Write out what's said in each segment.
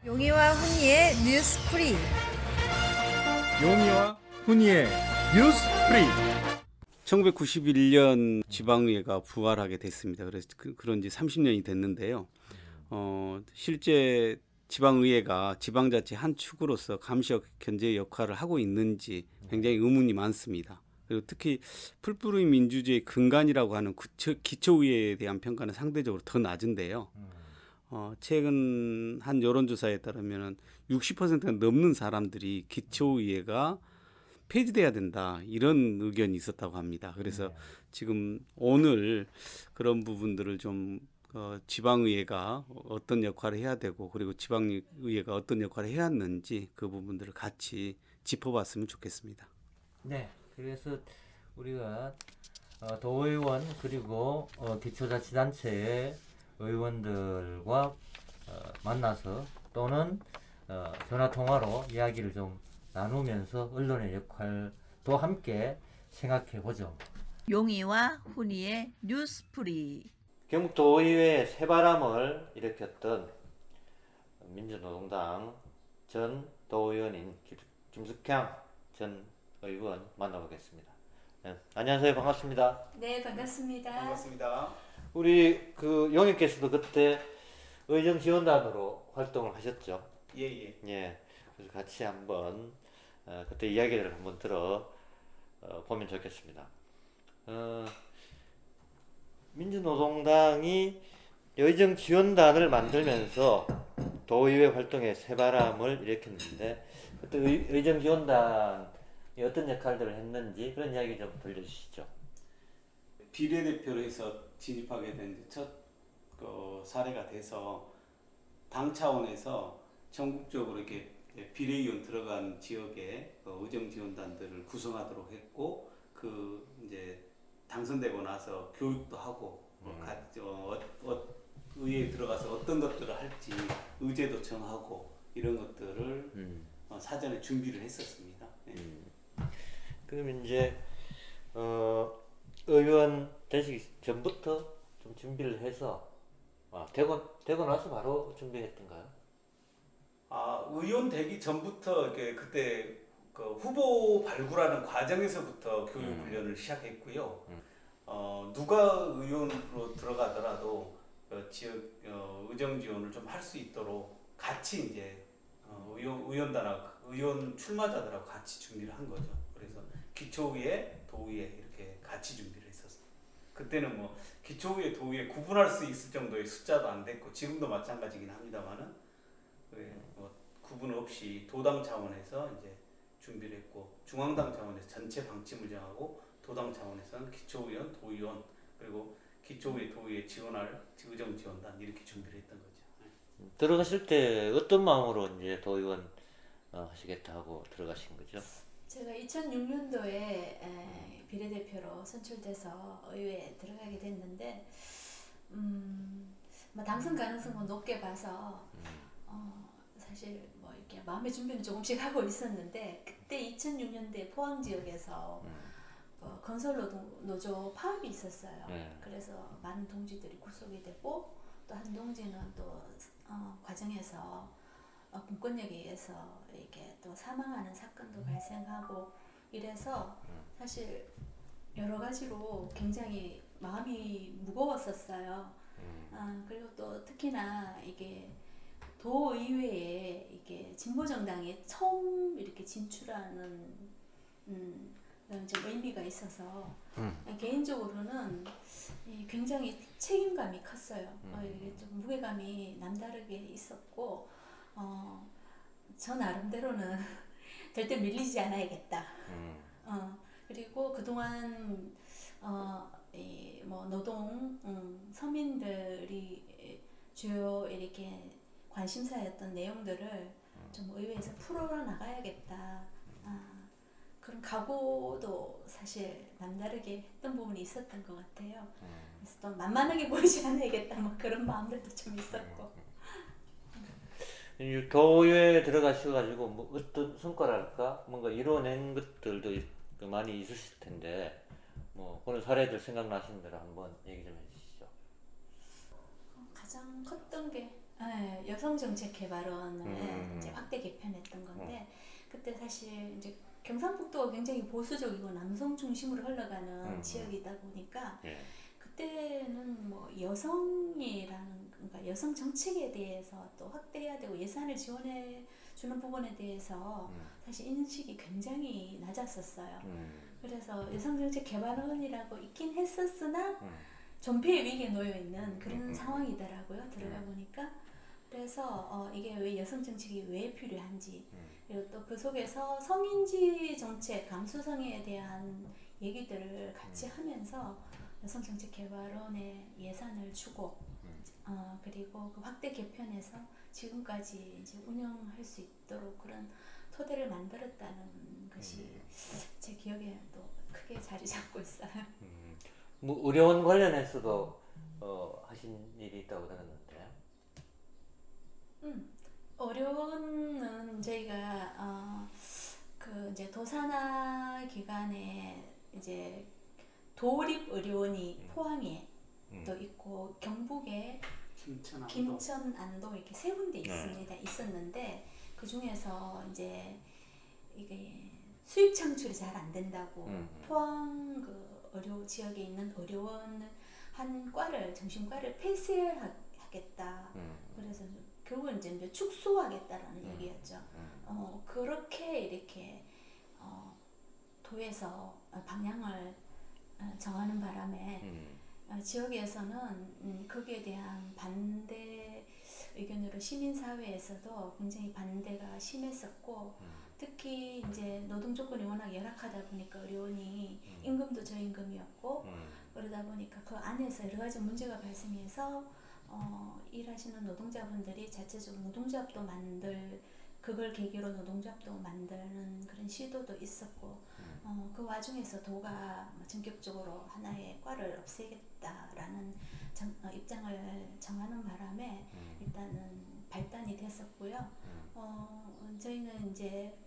용이와 훈이의 뉴스프리. 용이와 훈이의 뉴스 프리. 1991년 지방의회가 부활하게 됐습니다. 그래서 그런 지 30년이 됐는데요. 실제 지방의회가 지방자치 한 축으로서 감시역 견제 역할을 하고 있는지 굉장히 의문이 많습니다. 그리고 특히 풀뿌리 민주주의 근간이라고 하는 기초의회에 대한 평가는 상대적으로 더 낮은데요. 최근 한 여론조사에 따르면 60%가 넘는 사람들이 기초의회가 폐지돼야 된다 이런 의견이 있었다고 합니다. 그래서 지금 오늘 그런 부분들을 좀 지방의회가 어떤 역할을 해야 되고 그리고 지방의회가 어떤 역할을 해야 하는지 그 부분들을 같이 짚어봤으면 좋겠습니다. 네, 그래서 우리가 도의원 그리고 기초자치단체의 의원들과 만나서 또는 전화통화로 이야기를 좀 나누면서 언론의 역할도 함께 생각해 보죠. 용이와 훈이의 뉴스프리. 경북도의회 새바람을 일으켰던 민주노동당 전 도의원인 김숙향 전 의원 만나보겠습니다. 네, 안녕하세요. 반갑습니다. 네, 반갑습니다. 반갑습니다. 우리 그 용익께서도 그때 의정지원단으로 활동을 하셨죠. 예예. 예. 그래서 같이 한번 그때 이야기를 한번 들어 보면 좋겠습니다. 민주노동당이 의정지원단을 만들면서 도의회 활동에 새바람을 일으켰는데 그때 의정지원단이 어떤 역할들을 했는지 그런 이야기 좀 들려주시죠. 비례대표로 해서 진입하게 된 첫 사례가 돼서 당 차원에서 전국적으로 이렇게 비례의원 들어간 지역에 의정지원단들을 구성하도록 했고 그 이제 당선되고 나서 교육도 하고 의회에 들어가서 어떤 것들을 할지 의제도 정하고 이런 것들을 사전에 준비를 했었습니다. 네. 그럼 이제 의원 되시기 전부터 좀 준비를 해서 되고 나서 바로 준비했던가요? 의원 되기 전부터 그때 그 후보 발굴하는 과정에서부터 교육 훈련을 시작했고요. 누가 의원으로 들어가더라도 지역 의정 지원을 좀 할 수 있도록 같이 이제 의원 출마자들하고 같이 준비를 한 거죠. 그래서 기초의회, 도의회 이렇게 같이 준비를 했었어요. 그때는 뭐 기초의회, 도의회 구분할 수 있을 정도의 숫자도 안 됐고 지금도 마찬가지긴 합니다만은 뭐 구분 없이 도당 차원에서 이제 준비를 했고 중앙당 차원에서 전체 방침을 정하고 도당 차원에서는 기초의원, 도의원 그리고 기초의회, 도의회 지원할 의정지원단 이렇게 준비를 했던 거죠. 들어가실 때 어떤 마음으로 이제 도의원 하시겠다 하고 들어가신 거죠? 제가 2006년도에 비례대표로 선출돼서 의회에 들어가게 됐는데 뭐 당선 가능성은 높게 봐서 사실 뭐 이렇게 마음의 준비는 조금씩 하고 있었는데 그때 2006년도에 포항 지역에서 건설노조 파업이 있었어요. 그래서 많은 동지들이 구속이 되고 또 한 동지는 또 과정에서 공권력에 의해서 이렇게 또 사망하는 사건도 발생하고 이래서 사실 여러 가지로 굉장히 마음이 무거웠었어요. 그리고 또 특히나 이게 도의회에 이게 진보정당이 처음 이렇게 진출하는 그런 좀 의미가 있어서 개인적으로는 굉장히 책임감이 컸어요. 이게 좀 무게감이 남다르게 있었고 저 나름대로는 절대 밀리지 않아야겠다. 그리고 그동안 뭐 노동 서민들이 주요 이렇게 관심사였던 내용들을 좀 의회에서 풀어나가야겠다. 그런 각오도 사실 남다르게 했던 부분이 있었던 것 같아요. 그래서 또 만만하게 보이지 않아야겠다. 뭐 그런 마음들도 좀 있었고. 도의회에 들어가셔가지고 뭐 어떤 성과랄까 뭔가 이뤄낸 것들도 많이 있으실 텐데 뭐 그런 사례들 생각나시는 대로 한번 얘기 좀 해주시죠. 가장 컸던 게 여성 정책 개발원을 이제 확대 개편했던 건데 그때 사실 이제 경상북도가 굉장히 보수적이고 남성 중심으로 흘러가는 지역이다 보니까 예. 그때는 뭐 여성이라는 그러니까 여성 정책에 대해서 또 확대해야 되고 예산을 지원해 주는 부분에 대해서 사실 인식이 굉장히 낮았었어요. 그래서 여성정책 개발원이라고 있긴 했었으나 존폐의 위기에 놓여 있는 그런 상황이더라고요. 들어가 보니까. 그래서 이게 왜 여성정책이 왜 필요한지 그리고 또 그 속에서 성인지 정책, 감수성에 대한 얘기들을 같이 하면서 여성정책 개발원에 예산을 주고 그리고 그 확대 개편해서 지금까지 이제 운영할 수 있도록 그런 토대를 만들었다는 것이 제 기억에 또 크게 자리 잡고 있어요. 뭐 의료원 관련해서도 하신 일이 있다고 들었는데. 의료원은 저희가 그 이제 도산하 기간에 이제 도립 의료원이 포항에 또 있고 경북에 김천, 안도 이렇게 세 군데 있었는데 그 중에서 이제 이게 수입 창출이 잘 안 된다고 포항 그 의료 지역에 있는 의료원 한 과를 정신과를 폐쇄하겠다. 그래서 결국은 이제 축소하겠다라는 얘기였죠. 그렇게 이렇게 도에서 방향을 정하는 바람에 지역에서는 거기에 대한 반대 의견으로 시민사회에서도 굉장히 반대가 심했었고 특히 이제 노동 조건이 워낙 열악하다 보니까 의료원이 임금도 저임금이었고 그러다 보니까 그 안에서 여러 가지 문제가 발생해서 일하시는 노동자분들이 자체적으로 노동조합도 그걸 계기로 노동조합도 만드는 그런 시도도 있었고 그 와중에서 도가 전격적으로 하나의 과를 없애겠다라는 입장을 정하는 바람에 일단은 발단이 됐었고요. 저희는 이제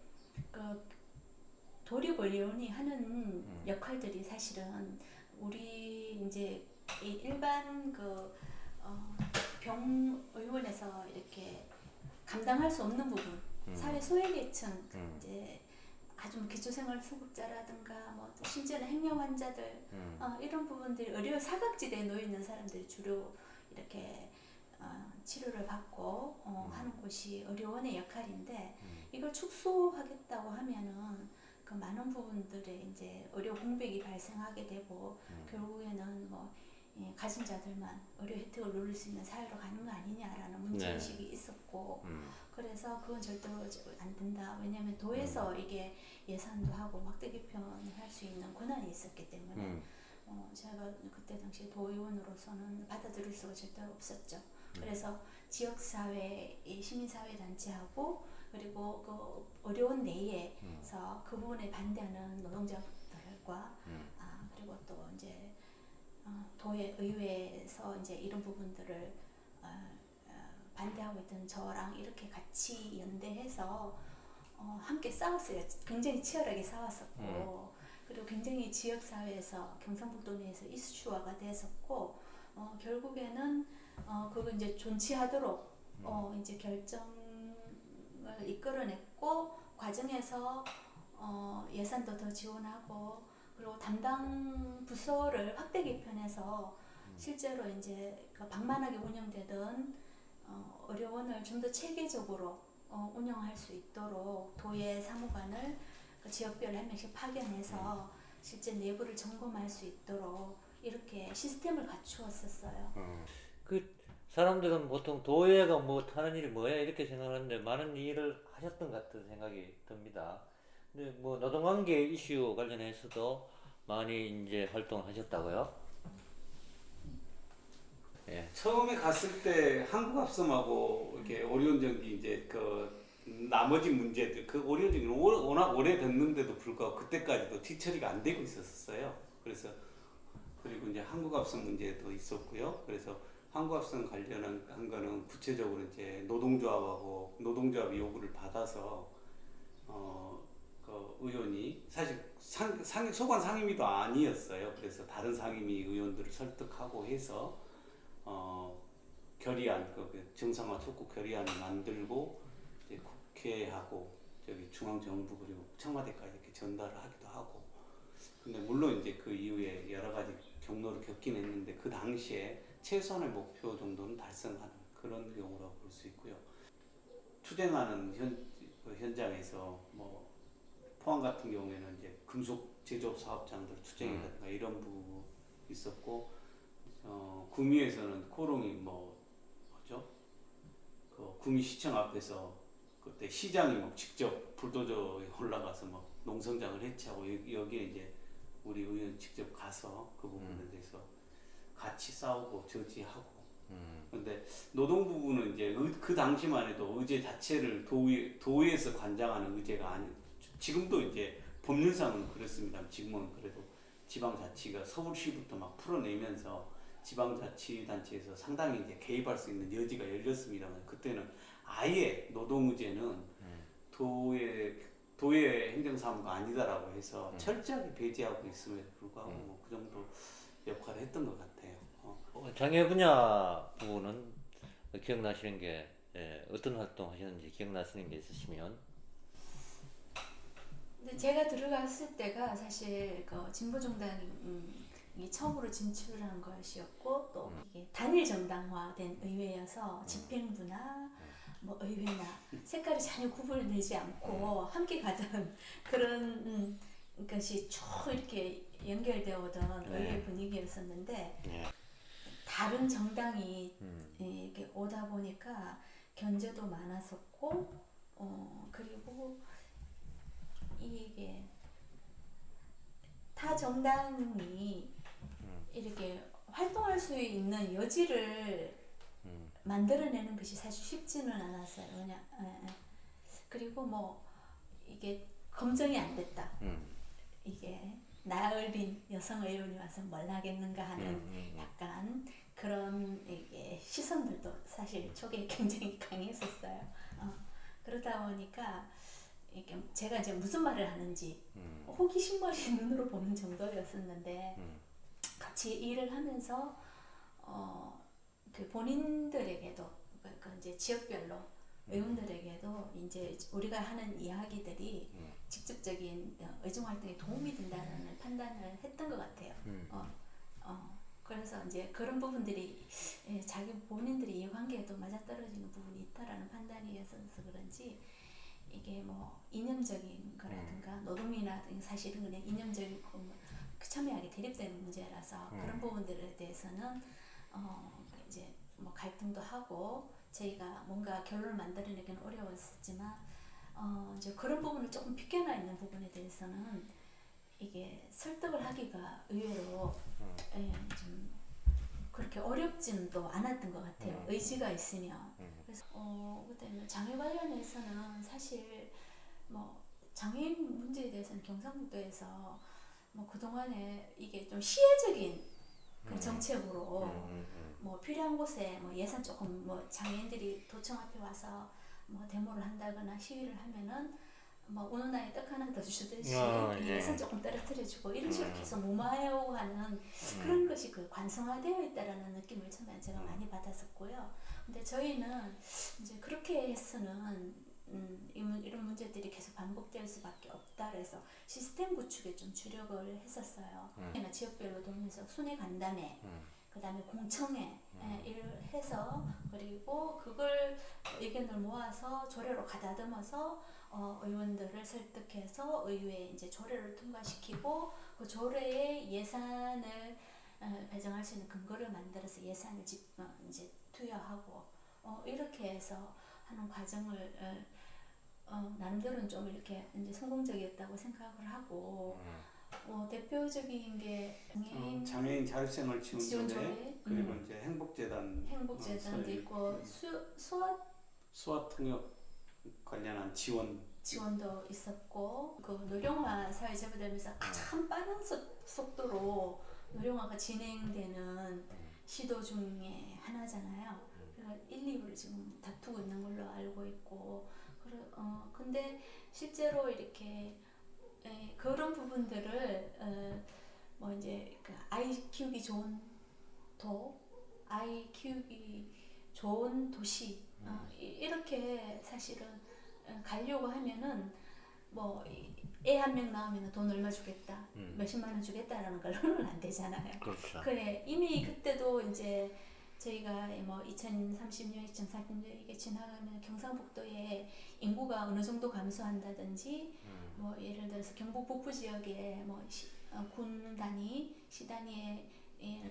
그 도립의료원이 하는 역할들이 사실은 우리 이제 일반 그 병의원에서 이렇게 감당할 수 없는 부분, 사회 소외계층, 이제 아주 기초생활 수급자라든가 뭐 심지어는 행여 환자들 이런 부분들이 의료 사각지대에 놓여 있는 사람들이 주로 이렇게 치료를 받고 하는 곳이 의료원의 역할인데 이걸 축소하겠다고 하면은 그 많은 부분들에 이제 의료 공백이 발생하게 되고 결국에는 뭐 가진 자들만 의료 혜택을 누릴 수 있는 사회로 가는 거 아니냐라는 문제의식이 있었고 그래서 그건 절대로 안 된다. 왜냐하면 도에서 이게 예산도 하고 확대 개편을 할 수 있는 권한이 있었기 때문에 제가 그때 당시 도의원으로서는 받아들일 수가 절대로 없었죠. 그래서 지역사회, 시민사회단체하고 그리고 그 의료원 내에서 그 부분에 반대하는 노동자들과 그리고 또 이제 도의 의회에서 이제 이런 부분들을 반대하고 있던 저랑 이렇게 같이 연대해서 함께 싸웠어요. 굉장히 치열하게 싸웠었고 그리고 굉장히 지역사회에서 경상북도 내에서 이슈화가 됐었고 결국에는 그거 이제 존치하도록 이제 결정을 이끌어냈고 과정에서 예산도 더 지원하고 그리고 담당 부서를 확대 개편해서 실제로 이제 그 방만하게 운영되던 의료원을 좀 더 체계적으로 운영할 수 있도록 도의 사무관을 그 지역별로 한 명씩 파견해서 실제 내부를 점검할 수 있도록 이렇게 시스템을 갖추었었어요. 그 사람들은 보통 도예가 뭐 하는 일이 뭐야 이렇게 생각하는데 많은 일을 하셨던 것 같은 생각이 듭니다. 근데 뭐 노동관계 이슈 관련해서도 많이 이제 활동을 하셨다고요? 예. 처음에 갔을 때 한국압섬하고 이렇게 오리온전기 이제 그 나머지 문제들 그 오리온전기는 워낙 오래 됐는데도 불구하고 그때까지도 뒤처리가 안 되고 있었어요. 그래서 그리고 이제 한국압섬 문제도 있었고요. 그래서 한국압섬 관련한 거는 구체적으로 이제 노동조합하고 노동조합 요구를 받아서 그 의원이 사실 소관 상임위도 아니었어요. 그래서 다른 상임위 의원들을 설득하고 해서 결의안 그 정상화 촉구 결의안을 만들고 이제 국회하고 저기 중앙정부 그리고 청와대까지 이렇게 전달을 하기도 하고. 근데 물론 이제 그 이후에 여러 가지 경로를 겪긴 했는데 그 당시에 최소한의 목표 정도는 달성하는 그런 경우라고 볼 수 있고요. 투쟁하는 그 현장에서 뭐 포항 같은 경우에는 이제 금속 제조업 사업장들 투쟁이라든가 이런 부분 있었고, 구미에서는 코롱이 뭐죠? 그 구미시청 앞에서 그때 시장이 뭐 직접 불도저에 올라가서 뭐 농성장을 해체하고 여기에 이제 우리 의원 직접 가서 그 부분에 대해서 같이 싸우고 저지하고. 근데 노동부부는 이제 그 당시만 해도 의제 자체를 도의에서 관장하는 의제가 아니. 지금도 이제 법률상은 그렇습니다. 지금은 그래도 지방자치가 서울시부터 막 풀어내면서 지방자치단체에서 상당히 이제 개입할 수 있는 여지가 열렸습니다만, 그때는 아예 노동의제는 도의 행정사무가 아니다라고 해서 철저하게 배제하고 있음에도 불구하고 뭐 그 정도 역할을 했던 것 같아요. 장애 분야 부분은 기억나시는 게 어떤 활동 하셨는지 기억나시는 게 있으시면. 근데 제가 들어갔을 때가 사실 그 진보정당이 처음으로 진출한 것이었고, 또 이게 단일 정당화된 의회여서 집행부나 뭐 의회나 색깔이 전혀 구분되지 않고 함께 가던 그런 것이 쭉 이렇게 연결되어 오던 의회 분위기였었는데, 다른 정당이 이렇게 오다 보니까 견제도 많았었고, 그리고 이게 타 정당이 이렇게 활동할 수 있는 여지를 만들어내는 것이 사실 쉽지는 않았어요. 그리고 뭐 이게 검증이 안 됐다. 이게 나얼빈 여성 의원이 와서 뭘 하겠는가 하는 약간 그런 이게 시선들도 사실 초기에 굉장히 강했었어요. 그러다 보니까 이게 제가 이제 무슨 말을 하는지 호기심머리 눈으로 보는 정도였었는데, 같이 일을 하면서 그 본인들에게도 그 이제 지역별로 의원들에게도 이제 우리가 하는 이야기들이 직접적인 의정 활동에 도움이 된다는 판단을 했던 것 같아요. 그래서 이제 그런 부분들이 자기 본인들이 이해관계에도 맞아떨어지는 부분이 있다라는 판단이었어서 그런지, 이게 뭐 이념적인 거라든가 노동이라든가 사실은 그냥 이념적이고 그 첨예하게 대립되는 문제라서 그런 부분들에 대해서는 이제 뭐 갈등도 하고 저희가 뭔가 결론을 만들어내기는 어려웠었지만, 이제 그런 부분을 조금 비껴나 있는 부분에 대해서는 이게 설득을 하기가 의외로 좀 그렇게 어렵지는 또 않았던 것 같아요. 의지가 있으면. 그래서 그다음에 장애 관련해서는 사실 뭐 장애인 문제에 대해서는 경상북도에서 뭐 그동안에 이게 좀 시혜적인 그 정책으로 뭐 필요한 곳에 뭐 예산 조금 뭐 장애인들이 도청 앞에 와서 뭐 데모를 한다거나 시위를 하면은 뭐 어느 날에 떡 하나 더 주듯이 예산 조금 떨어뜨려주고 이런 식으로 계속 무마해오고 하는 그런 것이 그 관성화되어 있다라는 느낌을 처음에 제가 많이 받았었고요. 근데 저희는 이제 그렇게 해서는 이런 문제들이 계속 반복될 수밖에 없다 그래서 시스템 구축에 좀 주력을 했었어요. 지역별로 돌면서 순회 간담회, 그 다음에 공청회 일을 해서, 그리고 그걸 의견을 모아서 조례로 가다듬어서 의원들을 설득해서 의회에 이제 조례를 통과시키고, 그 조례에 예산을 배정할 수 있는 근거를 만들어서 예산을 이제 투여하고 이렇게 해서 하는 과정을 나름대로는 좀 이렇게 이제 성공적이었다고 생각을 하고, 대표적인 게 장애인 자립생활 지원조례, 그리고 이제 행복재단도 있고 수화통역 관련한 지원도 있었고, 그 노령화 사회 제보되면서 가장 빠른 속도로 노령화가 진행되는 시도 중에 하나잖아요. 그래서 1, 2를 지금 다투고 있는 걸로 알고 있고, 근데 실제로 이렇게 그런 부분들을 뭐 이제 그 아이 키우기 좋은 좋은 도시 이렇게 사실은 가려고 하면은 뭐 애 한 명 나오면 돈 얼마 주겠다, 몇십만 원 주겠다라는 걸로는 안 되잖아요. 그렇죠. 그래 이미 그때도 이제 저희가 뭐 2030년, 2040년 이게 지나가면 경상북도에 인구가 어느 정도 감소한다든지 뭐 예를 들어서 경북 북부 지역에 뭐 군 단위, 시 단위의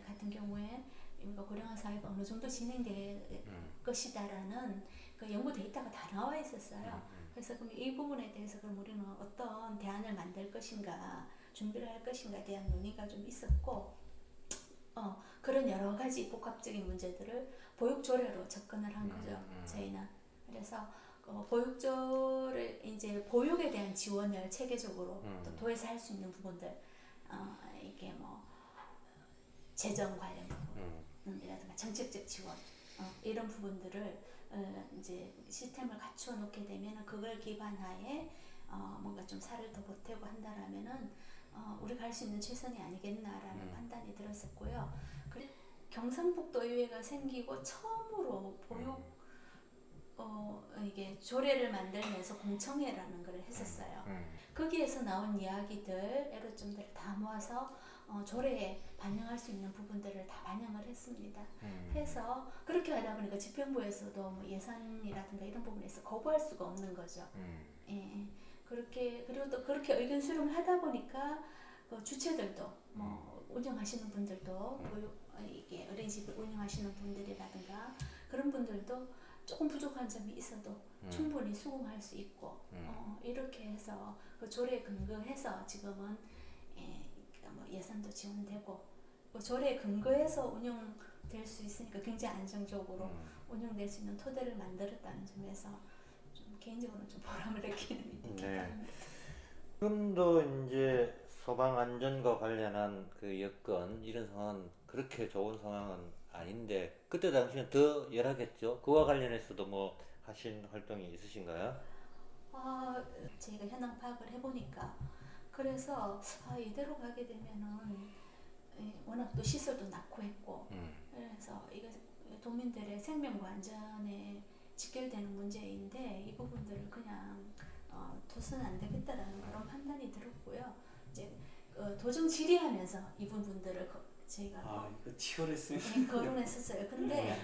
같은 경우에 고령화 사회가 어느 정도 진행될 것이다라는 그 연구 데이터가 다 나와 있었어요. 그래서 그럼 이 부분에 대해서 그럼 우리는 어떤 대안을 만들 것인가, 준비를 할 것인가에 대한 논의가 좀 있었고, 그런 여러 가지 복합적인 문제들을 보육조례로 접근을 한 거죠. 저희는. 그래서 보육조례 이제 보육에 대한 지원을 체계적으로 또 도에서 할 수 있는 부분들, 이게 뭐 재정 관련 부분이라든가 정책적 지원 이런 부분들을 이제 시스템을 갖추어 놓게 되면 그걸 기반하에 뭔가 좀 살을 더 보태고 한다라면은 우리가 할 수 있는 최선이 아니겠나라는 판단이 들었었고요. 경상북도 의회가 생기고 처음으로 보육 이게 조례를 만들면서 공청회라는 걸 했었어요. 거기에서 나온 이야기들, 애로점들을 다 모아서 조례에 반영할 수 있는 부분들을 다 반영을 했습니다. 해서 그렇게 하다 보니까 집행부에서도 뭐 예산이라든가 이런 부분에서 거부할 수가 없는 거죠. 예. 그렇게 그리고 또 그렇게 의견 수렴을 하다 보니까 그 주체들도 뭐 운영하시는 분들도 이게 어린이집을 운영하시는 분들이라든가 그런 분들도 조금 부족한 점이 있어도 충분히 수긍할 수 있고 이렇게 해서 그 조례에 근거해서 지금은 뭐 예산도 지원되고 뭐 조례에 근거해서 운영될 수 있으니까 굉장히 안정적으로 운영될 수 있는 토대를 만들었다는 점에서 좀 개인적으로 좀 보람을 느끼는 일입니다. 네. 지금도 이제 소방 안전과 관련한 그 여건 이런 상황은 그렇게 좋은 상황은 아닌데 그때 당시엔 더 열하겠죠. 그와 관련해서도 뭐 하신 활동이 있으신가요? 제가 현황 파악을 해보니까 그래서 이대로 가게 되면은 워낙 또 시설도 낳고 했고 그래서 이거 도민들의 생명과 안전에 직결되는 문제인데 이 부분들을 그냥 둬서는 안 되겠다라는 그런 판단이 들었고요. 이제 도정 질의하면서 이 부분들을 저희가 이거 치열했어요. 거론했었어요. 근데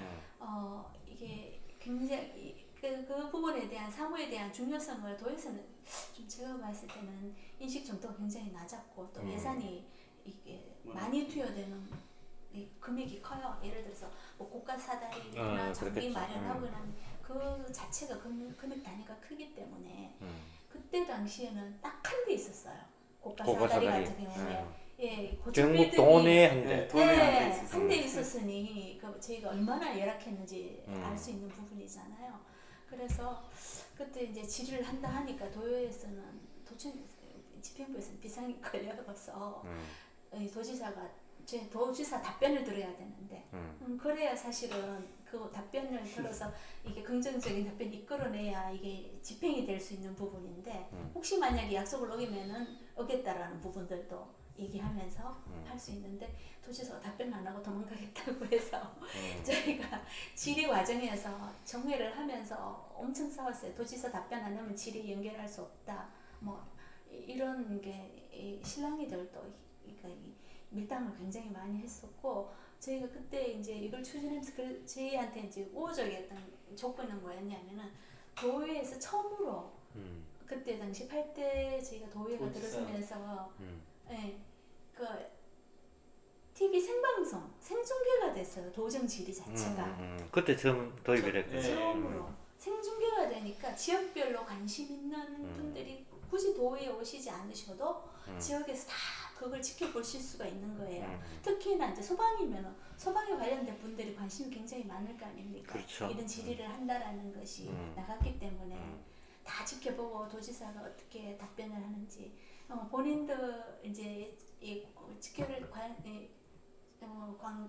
이게 굉장히 그 부분에 대한 사무에 대한 중요성을 도에서는 좀 제가 봤을 때는 인식 정도가 굉장히 낮았고 또 예산이 이게 많이 투여되는 이 금액이 커요. 예를 들어서 뭐 고가 사다리나 장비 마련하고 난 그 자체가 금액 단위가 크기 때문에 그때 당시에는 딱 한 대 있었어요. 고가 사다리 같은 경우에 경북 동원에 한 대. 한 대 있었으니 저희가 얼마나 열악했는지 알 수 있는 부분이잖아요. 그래서 그때 이제 질의를 한다 하니까 도요에서는 집행부에서는 비상이 걸려서 도지사 답변을 들어야 되는데 그래야 사실은 그 답변을 들어서 이게 긍정적인 답변이 이끌어내야 이게 집행이 될 수 있는 부분인데 혹시 만약에 약속을 어기면은 어겠다라는 부분들도 얘기하면서 할 수 있는데 도지사가 답변 안 하고 도망가겠다고 해서 저희가 질의 과정에서 정회를 하면서 엄청 싸웠어요. 도지사 답변 안 하면 질의 연결할 수 없다. 뭐 이런 게 신랑이들도 밀당을 굉장히 많이 했었고 저희가 그때 이제 이걸 추진하면서 저희한테 이제 우호적이었던 조건은 뭐였냐면은 도의회에서 처음으로 그때 당시 8대 저희가 도의회가 들어서면서 그 TV 생방송 생중계가 됐어요. 도정 질의 자체가 그때 처음 도입을 했거든요. 처음으로 생중계가 되니까 지역별로 관심 있는 분들이 굳이 도의에 오시지 않으셔도 지역에서 다 그걸 지켜보실 수가 있는 거예요. 특히나 이제 소방이면 소방에 관련된 분들이 관심이 굉장히 많을 거 아닙니까? 그렇죠. 이런 질의를 한다라는 것이 나갔기 때문에 다 지켜보고 도지사가 어떻게 답변을 하는지 본인도 이제 이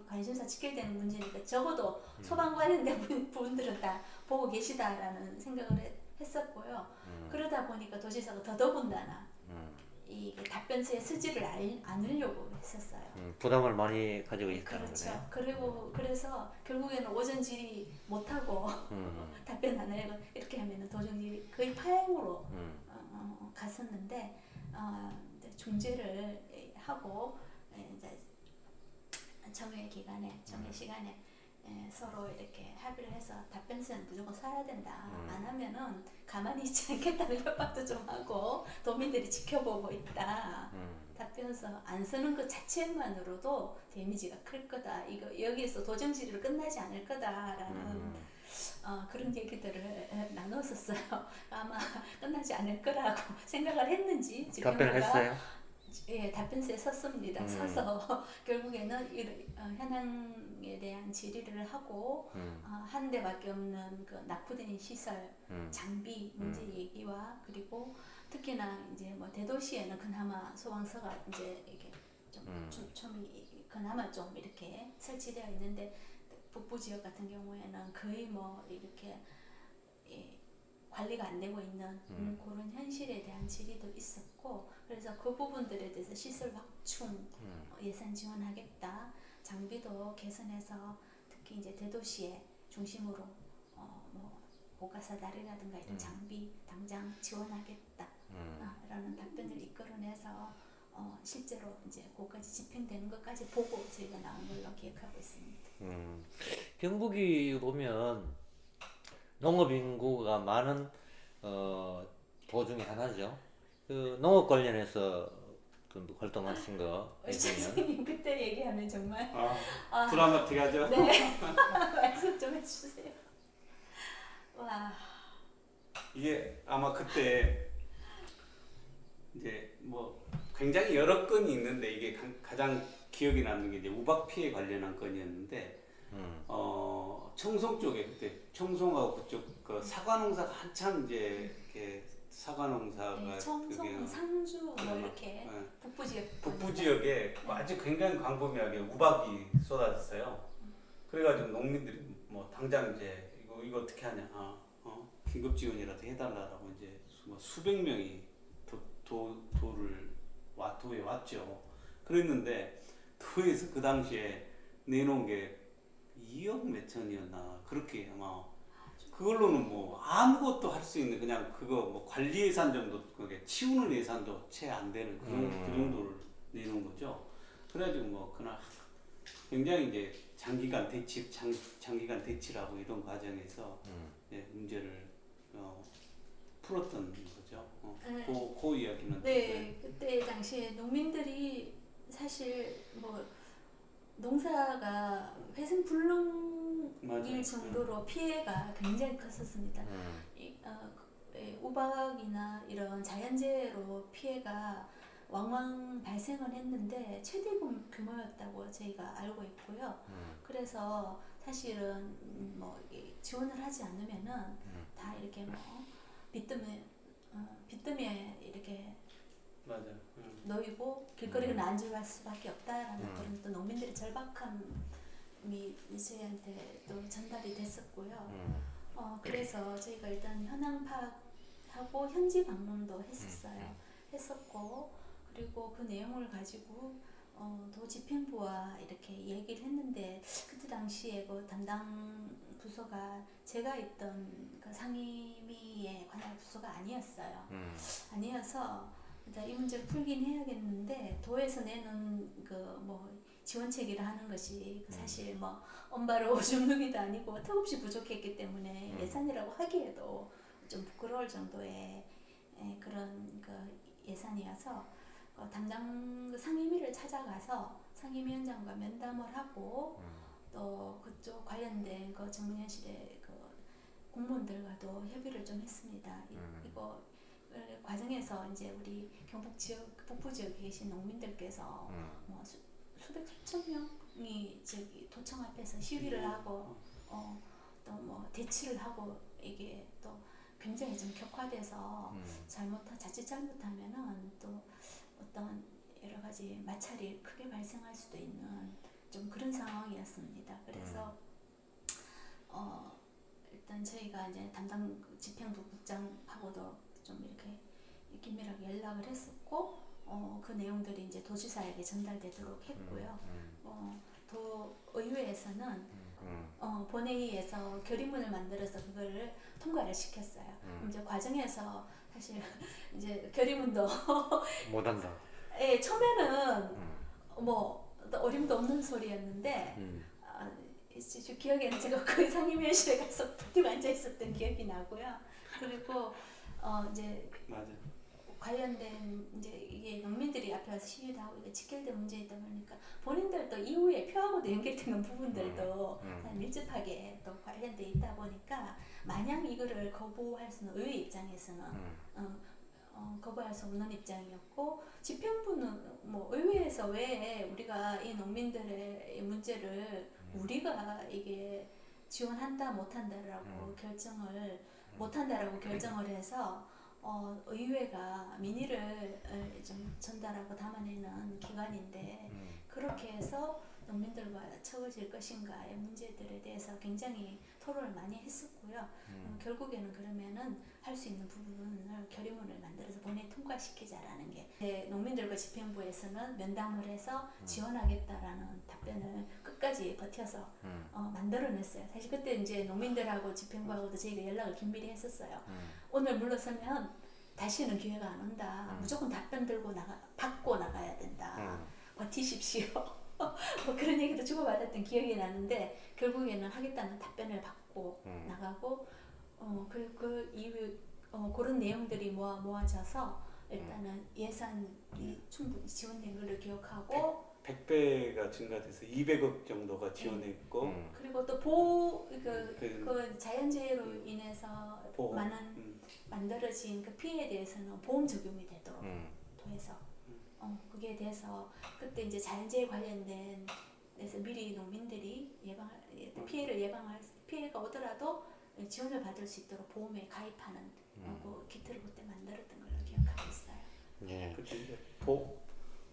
관심사 직결되는 문제니까 적어도 소방 관련된 분들은 다 보고 계시다라는 생각을 했었고요. 그러다 보니까 도지사가 더더군다나 이 답변서에 쓰지를 않으려고 했었어요. 부담을 많이 가지고 있다는 그렇죠. 거네요. 그리고 그래서 결국에는 오전 질의 못하고 답변 안 하려고 이렇게 하면은 도중 질의 거의 파행으로 갔었는데 이제 중재를 하고 이제 정회 시간에 서로 이렇게 합의를 해서 답변서는 무조건 써야 된다. 안 하면은 가만히 있지 않겠다는 협박도 좀 하고 도민들이 지켜보고 있다. 답변서 안 쓰는 것 자체만으로도 데미지가 클 거다. 이거 여기에서 도정 질의로 끝나지 않을 거다라는 그런 얘기들을 나눴었어요. 아마 끝나지 않을 거라고 생각을 했는지 답변을 했어요? 예, 답변서에 썼습니다. 써서 결국에는 현황에 대한 질의를 하고 한 대밖에 없는 그 낙후된 시설, 장비 문제 얘기와 그리고 특히나 이제 뭐 대도시에는 그나마 소방서가 이제 이렇게 좀 그나마 좀 이렇게 설치되어 있는데 북부 지역 같은 경우에는 거의 뭐 이렇게 관리가 안 되고 있는 그런 현실에 대한 질의도 있었고 그래서 그 부분들에 대해서 시설 확충 예산 지원하겠다 장비도 개선해서 특히 이제 대도시에 중심으로 뭐 고가사다리라든가 이런 장비 당장 지원하겠다 라는 답변을 이끌어내서 실제로 이제 그까지 집행되는 것까지 보고 저희가 나온 걸로 기억하고 있습니다. 경북이 보면 농업 인구가 많은 도 중에 하나죠. 그 농업 관련해서 그 활동하신 거 보면 선생님 그때 얘기하면 정말 드라마틱하죠. 네 말씀 좀 해주세요. 와 이게 아마 그때 이제 뭐 굉장히 여러 건이 있는데 이게 가장 기억이 남는 게 이제 우박 피해 관련한 건이었는데 청송 쪽에 그때 청송하고 그쪽 그 사과 농사가 한참 이제 이렇게 사과 농사가 네, 청송 상주 뭐 이렇게 북부 지역에 아주 굉장히 광범위하게 우박이 쏟아졌어요. 그래가지고 농민들이 뭐 당장 이제 이거 어떻게 하냐, 긴급 지원이라도 해달라고 이제 뭐 수백 명이 도에 왔죠. 그랬는데 도에서 그 당시에 내놓은 게 2억 몇천이었나 그렇게 아마 그걸로는 뭐 아무것도 할 수 있는 그냥 그거 뭐 관리 예산 정도 그게 치우는 예산도 채 안 되는 그 정도를 내놓은 거죠. 그래가지고 뭐 그날 굉장히 이제 장기간 대치라고 이런 과정에서 문제를 풀었던 거죠. 그 이야기는 네 그때 당시에 농민들이 사실 뭐 농사가 회생불능일 정도로 피해가 굉장히 컸었습니다. 우박이나 이런 자연재해로 피해가 왕왕 발생을 했는데 최대 규모였다고 저희가 알고 있고요. 그래서 사실은 뭐 지원을 하지 않으면은 다 이렇게 뭐 빚더미에 이렇게 놓이고 길거리로 안주할 수밖에 없다라는 그런 또 농민들의 절박함이 저희한테 또 전달이 됐었고요. 그래서 저희가 일단 현황 파악하고 현지 방문도 했었고 그리고 그 내용을 가지고 도 집행부와 이렇게 얘기를 했는데 그때 당시에 그 담당 부서가 제가 있던 그 상임위에 관할 부서가 아니었어요. 아니어서 이 문제를 풀긴 해야겠는데 도에서 내는 그 뭐 지원책이라 하는 것이 사실 뭐 엄바로 오줌 누기도 아니고 턱없이 부족했기 때문에 예산이라고 하기에도 좀 부끄러울 정도의 그런 그 예산이어서 담당 그 상임위를 찾아가서 상임위원장과 면담을 하고 또 그쪽 관련된 그 정문현실의 그 공무원들과도 협의를 좀 했습니다. 이거 과정에서 이제 우리 경북 지역, 북부 지역에 계신 농민들께서 뭐 수백 수천 명이 저기 도청 앞에서 시위를 하고 또 뭐 대치를 하고 이게 또 굉장히 좀 격화돼서 자칫 잘못하면은 또 어떤 여러 가지 마찰이 크게 발생할 수도 있는 좀 그런 상황이었습니다. 그래서 일단 저희가 이제 담당 집행부 국장하고도 좀 이렇게 긴밀하게 연락을 했었고 그 내용들이 이제 도지사에게 전달되도록 했고요. 또 의회에서는 본회의에서 결의문을 만들어서 그거를 통과를 시켰어요. 이제 과정에서 사실 이제 결의문도 못한다. 예, 처음에는 뭐 어림도 없는 소리였는데 이제 기억에는 제가 거의 상임위원실에 가서 버티고 앉아 있었던 기억이 나고요. 그리고 이제 맞아. 관련된 이제 이게 농민들이 앞에 와서 시위도 하고 이게 직결된 문제이다 보니까 본인들도 이후에 표하고도 연결되는 부분들도 밀접하게 또 관련돼 있다 보니까 마냥 이거를 거부할 수는 의회 입장에서는 거부할 수 없는 입장이었고 집행부는 뭐 의회에서 왜 우리가 이 농민들의 문제를 우리가 이게 지원한다 못한다라고 결정을 못한다라고 결정을 해서 의회가 민의를 좀 전달하고 담아내는 기관인데 그렇게 해서 농민들과 처워질 것인가의 문제들에 대해서 굉장히 토론을 많이 했었고요. 결국에는 그러면은 할 수 있는 부분을 결의문을 만들어서 본회의 통과시키자라는 게 농민들과 집행부에서는 면담을 해서 지원하겠다라는 답변을 끝까지 버텨서 만들어냈어요. 사실 그때 이제 농민들하고 집행부하고도 저희가 연락을 긴밀히 했었어요. 오늘 물러서면 다시는 기회가 안 온다. 무조건 답변 들고 받고 나가야 된다. 버티십시오. 뭐 그런 얘기도 주고받았던 기억이 나는데 결국에는 하겠다는 답변을 받고 나가고 그리고 그 이후 그런 내용들이 모아져서 일단은 예산이 충분히 지원된 걸로 기억하고 100배가 증가돼서 200억 정도가 지원했고 그리고 또 그 자연재해로 인해서 보험. 많은 만들어진 그 피해에 대해서는 보험 적용이 되도록 해서 그게 돼서 그때 이제 자연재해 관련된 데서 미리 농민들이 피해를 예방할 피해가 오더라도 지원을 받을 수 있도록 보험에 가입하는 그 기틀을 그때 만들었던 걸로 기억하고 있어요. 예. 그때 이제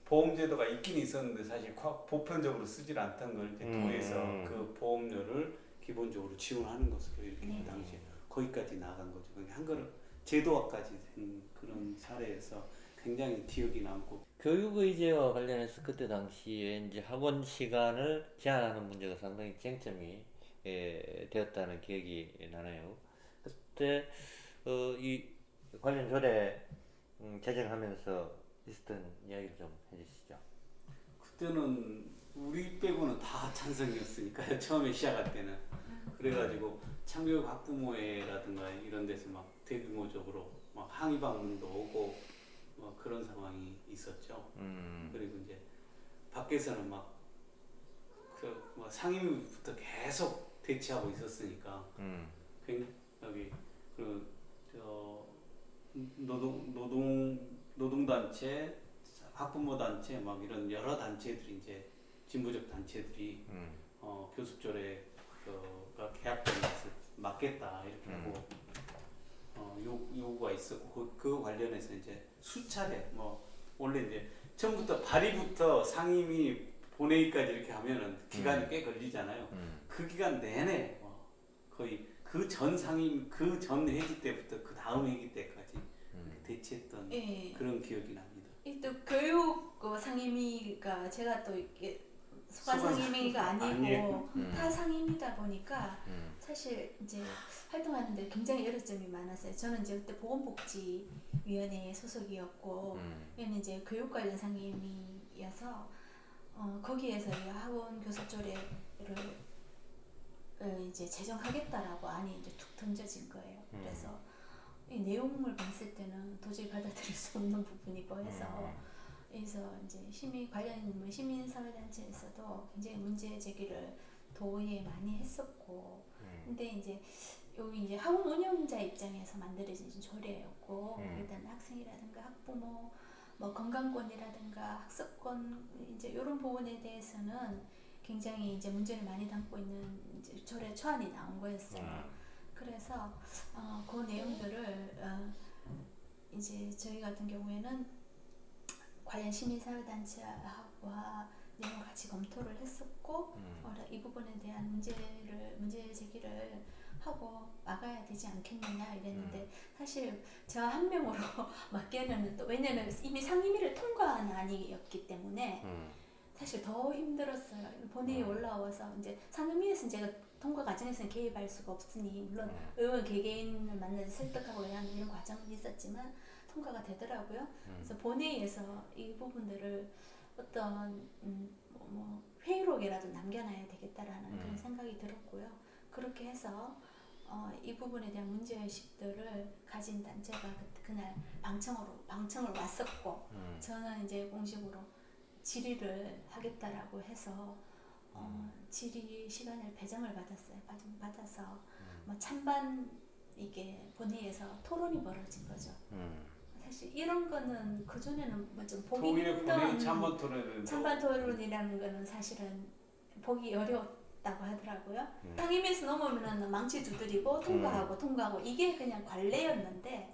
보험제도가 있긴 있었는데 사실 보편적으로 쓰질 않던 걸 이제 도에서 그 보험료를 기본적으로 지원하는 것으로 이렇게 그 당시에 거기까지 나간 거죠. 한 거를 제도화까지 된 그런 사례에서 굉장히 기억이 남고 교육의제와 관련해서 그때 당시에 이제 학원 시간을 제한하는 문제가 상당히 쟁점이 되었다는 기억이 나네요. 그때 이 관련 조례 제정하면서 있었던 이야기를 좀 해주시죠. 그때는 우리 빼고는 다 찬성이었으니까요. 처음에 시작할 때는 그래가지고 참교육 학부모회라든가 이런 데서 막 대규모적으로 막 항의 방문도 오고 뭐 그런 상황이 있었죠. 그리고 이제 밖에서는 막 뭐 상임위부터 계속 대치하고 있었으니까 여기 그 노동단체, 학부모 단체 막 이런 여러 단체들이 이제 진보적 단체들이 교습조례가 개혁되는 것을 막겠다 이렇게 하고 요구가 있었고 그 관련해서 이제 수차례 뭐 원래 이제 처음부터 발의부터 상임위 본회의까지 이렇게 하면은 기간이 꽤 걸리잖아요. 그 기간 내내 거의 그 전 상임 그 전 회기 때부터 그 다음 회기 때까지 대치했던 그런 기억이 납니다. 또 교육 상임위가 제가 또 이게 소관 상임위가 아니고 타 상임이다 보니까 사실 이제 활동하는데 굉장히 어려점이 많았어요. 저는 이제 그때 보건복지위원회 소속이었고 얘는 이제 교육 관련 상임위여서 거기에서 이 학원 교섭조례를 이제 제정하겠다라고 안이 이제 툭 던져진 거예요. 그래서 이 내용을 봤을 때는 도저히 받아들일 수 없는 부분이고 해서 그래서 이제 시민사회단체에서도 굉장히 문제 제기를 도의에 많이 했었고 근데 이제 여기 이제 학원 운영자 입장에서 만들어진 조례였고 일단 학생이라든가 학부모 뭐 건강권이라든가 학습권 이제 이런 부분에 대해서는 굉장히 이제 문제를 많이 담고 있는 이제 조례 초안이 나온 거였어요. 그래서 그 내용들을 이제 저희 같은 경우에는 관련 시민사회단체와 내용 같이 검토를 했었고 이 부분에 대한 문제 제기를 하고 막아야 되지 않겠느냐 이랬는데 사실 저 한 명으로 막기에는 또 왜냐면 이미 상임위를 통과한 안이었기 때문에 사실 더 힘들었어요. 본회의 올라와서 이제 상임위에서는 제가 통과 과정에서는 개입할 수가 없으니 물론 의원 개개인을 만나서 설득하고 이런 과정은 있었지만 통과가 되더라고요. 그래서 본회의에서 이 부분들을 어떤 뭐 회의록이라도 남겨놔야 되겠다라는 그런 생각이 들었고요. 그렇게 해서 이 부분에 대한 문제의식들을 가진 단체가 그날 방청을 왔었고 저는 이제 공식으로 질의를 하겠다라고 해서 질의 시간을 배정을 받았어요. 받아서 뭐 찬반 이게 본회의에서 토론이 벌어진 거죠. 사실 이런 거는 그 전에는 뭐 좀 보기 도의회 본회의 힘든 찬반 토론이라는 거는 사실은 보기 어려웠다고 하더라고요. 상임위에서 넘으면은 망치 두드리고 통과하고 이게 그냥 관례였는데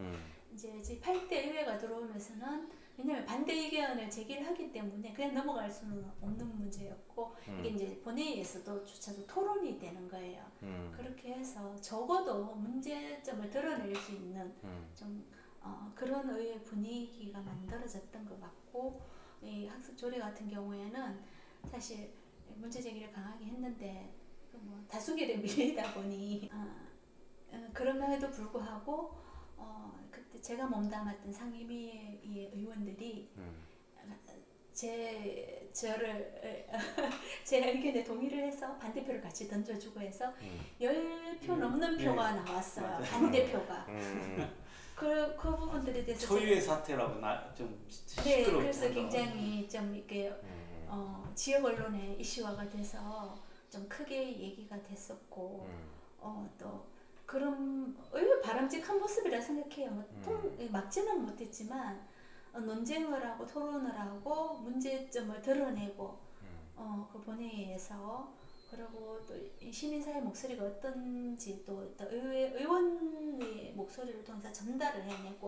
이제 8대 의회가 들어오면서는 왜냐면 반대 의견을 제기를 하기 때문에 그냥 넘어갈 수는 없는 문제였고 이게 이제 본회의에서도 조차도 토론이 되는 거예요. 그렇게 해서 적어도 문제점을 드러낼 수 있는 좀 그런 의회 분위기가 만들어졌던 것 같고 이 학습 조례 같은 경우에는 사실 문제 제기를 강하게 했는데 뭐 다수결에 밀리다 보니 그럼에도 불구하고 그때 제가 몸담았던 상임위의 의원들이 제 의견에 동의를 해서 반대표를 같이 던져주고 해서 10표 넘는 표가 나왔어요. 반대표가. 그 부분들에 대해서 초유의 사태라고 좀 네, 시끄럽죠. 그래서 굉장히 좀 이렇게 지역 언론에 이슈화가 돼서 좀 크게 얘기가 됐었고 또 그런 의외 바람직한 모습이라 생각해요. 막지는 못했지만 논쟁을 하고 토론을 하고 문제점을 드러내고 그 본회의에서 그리고 또 시민사회 목소리가 어떤지 또 의원의 목소리를 통해서 전달을 해내고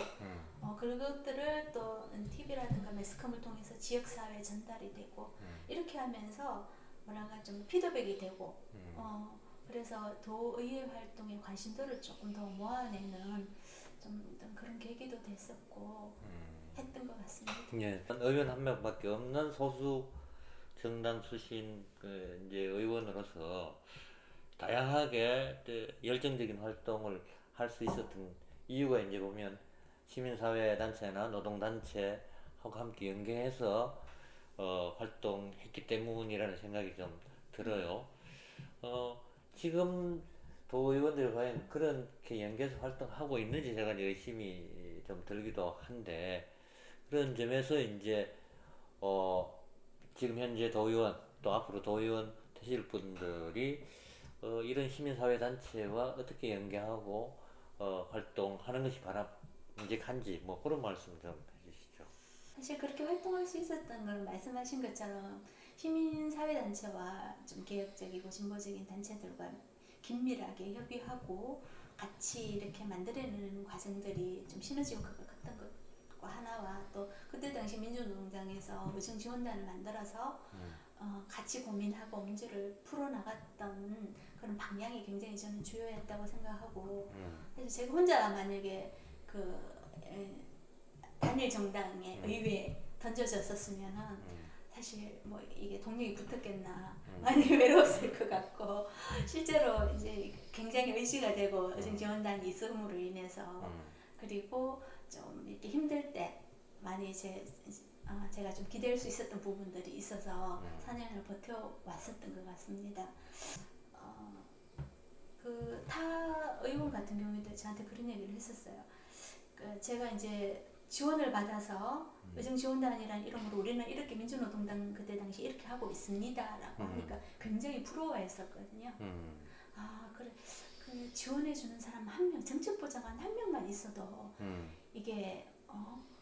그것들을 또 TV라든가 매스컴을 통해서 지역사회에 전달이 되고 이렇게 하면서 뭐랄까 좀 피드백이 되고 그래서 도의회 활동에 관심도를 조금 더 모아내는 좀 그런 계기도 됐었고 했던 것 같습니다. 예, 의원 한 명밖에 없는 소수 정당 출신 이제 의원으로서 다양하게 열정적인 활동을 할 수 있었던 이유가 이제 보면 시민사회 단체나 노동단체하고 함께 연계해서 활동했기 때문이라는 생각이 좀 들어요. 지금 도의원들이 과연 그렇게 연계해서 활동하고 있는지 제가 의심이 좀 들기도 한데 그런 점에서 이제 지금 현재 도의원 또 앞으로 도의원 되실 분들이 이런 시민사회 단체와 어떻게 연계하고 활동하는 것이 바람직한지 뭐 그런 말씀 좀 해주시죠. 사실 그렇게 활동할 수 있었던 건 말씀하신 것처럼 시민사회단체와 좀 개혁적이고 진보적인 단체들과 긴밀하게 협의하고 같이 이렇게 만들어내는 과정들이 좀 시너지 효과가 컸던 것과 하나와 또 그때 당시 민주노동당에서 의정지원단을 만들어서 같이 고민하고 문제를 풀어나갔던 그런 방향이 굉장히 저는 주요했다고 생각하고 사실 제가 혼자 만약에 단일 정당의 의회에 던져졌었으면은 사실 뭐 이게 동력이 붙었겠나 많이 외로웠을 것 같고 실제로 이제 굉장히 의지가 되고 의정지원단이 있음으로 인해서 그리고 좀 이렇게 힘들 때 많이 제가 좀 기댈 수 있었던 부분들이 있어서 4년을 버텨왔었던 것 같습니다. 그 타 의원 같은 경우에도 저한테 그런 얘기를 했었어요. 제가 이제 지원을 받아서 의정지원단이라는 이름으로 우리는 이렇게 민주노동당 그때 당시 이렇게 하고 있습니다라고 하니까 굉장히 부러워했었거든요. 그래 그 지원해주는 사람 한 명, 정책부장관 한 명만 있어도 이게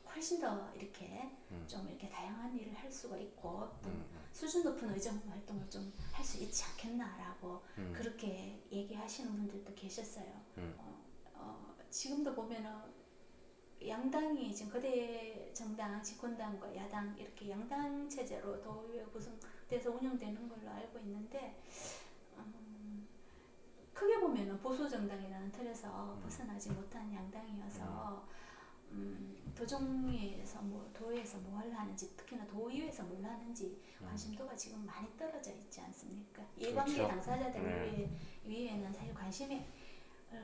훨씬 더 이렇게 좀 이렇게 다양한 일을 할 수가 있고 또 수준 높은 의정 활동을 좀 할 수 있지 않겠나라고 그렇게 얘기하시는 분들도 계셨어요. 지금도 보면은 양당이 지금 거대 정당, 집권당과 야당 이렇게 양당 체제로 도의회 구성돼서 운영되는 걸로 알고 있는데 크게 보면은 보수 정당이라는 틀에서 벗어나지 못한 양당이어서 도정에서 뭐 도에서 뭘 하는지 특히나 도의회에서 뭘 하는지 관심도가 지금 많이 떨어져 있지 않습니까? 이해관계 그렇죠. 당사자들 네. 위에는 사실 관심을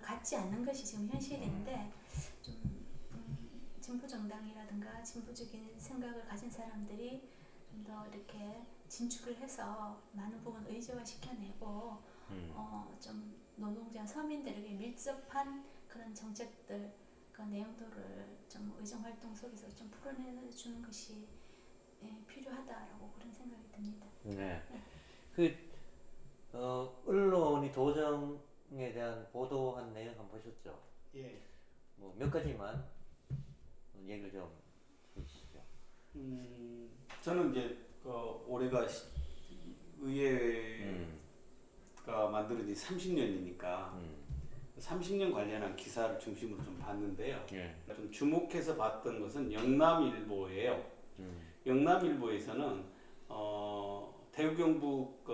갖지 않는 것이 지금 현실인데 좀 진보 정당이라든가 진보적인 생각을 가진 사람들이 좀 더 이렇게 진축을 해서 많은 부분 의제화 시켜내고 좀 노동자 서민들에게 밀접한 그런 정책들 그 내용들을 좀 의정 활동 속에서 좀 풀어내주는 것이 필요하다라고 그런 생각이 듭니다. 네. 언론이 도정에 대한 보도한 내용 한번 보셨죠? 예. 뭐 몇 가지만 얘기를 좀 해주시죠. 저는 이제 올해가 의회가 만들어진 30년이니까 30년 관련한 기사를 중심으로 좀 봤는데요. 예. 좀 주목해서 봤던 것은 영남일보예요. 영남일보에서는 대구경북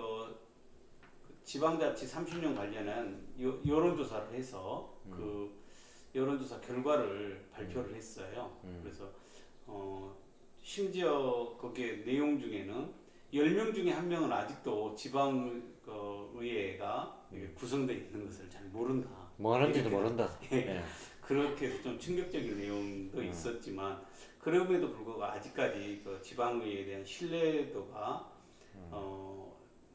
지방자치 30년 관련한 여론조사를 해서 그 여론조사 결과를 발표를 했어요. 그래서 심지어 거기에 내용 중에는 10명 중에 1명은 아직도 지방 의회가 구성되어 있는 것을 잘 모른다. 뭐 하는지도 이렇게 모른다. 예. 그렇게 해서 좀 충격적인 내용도 있었지만 그럼에도 불구하고 아직까지 그 지방의회에 대한 신뢰도가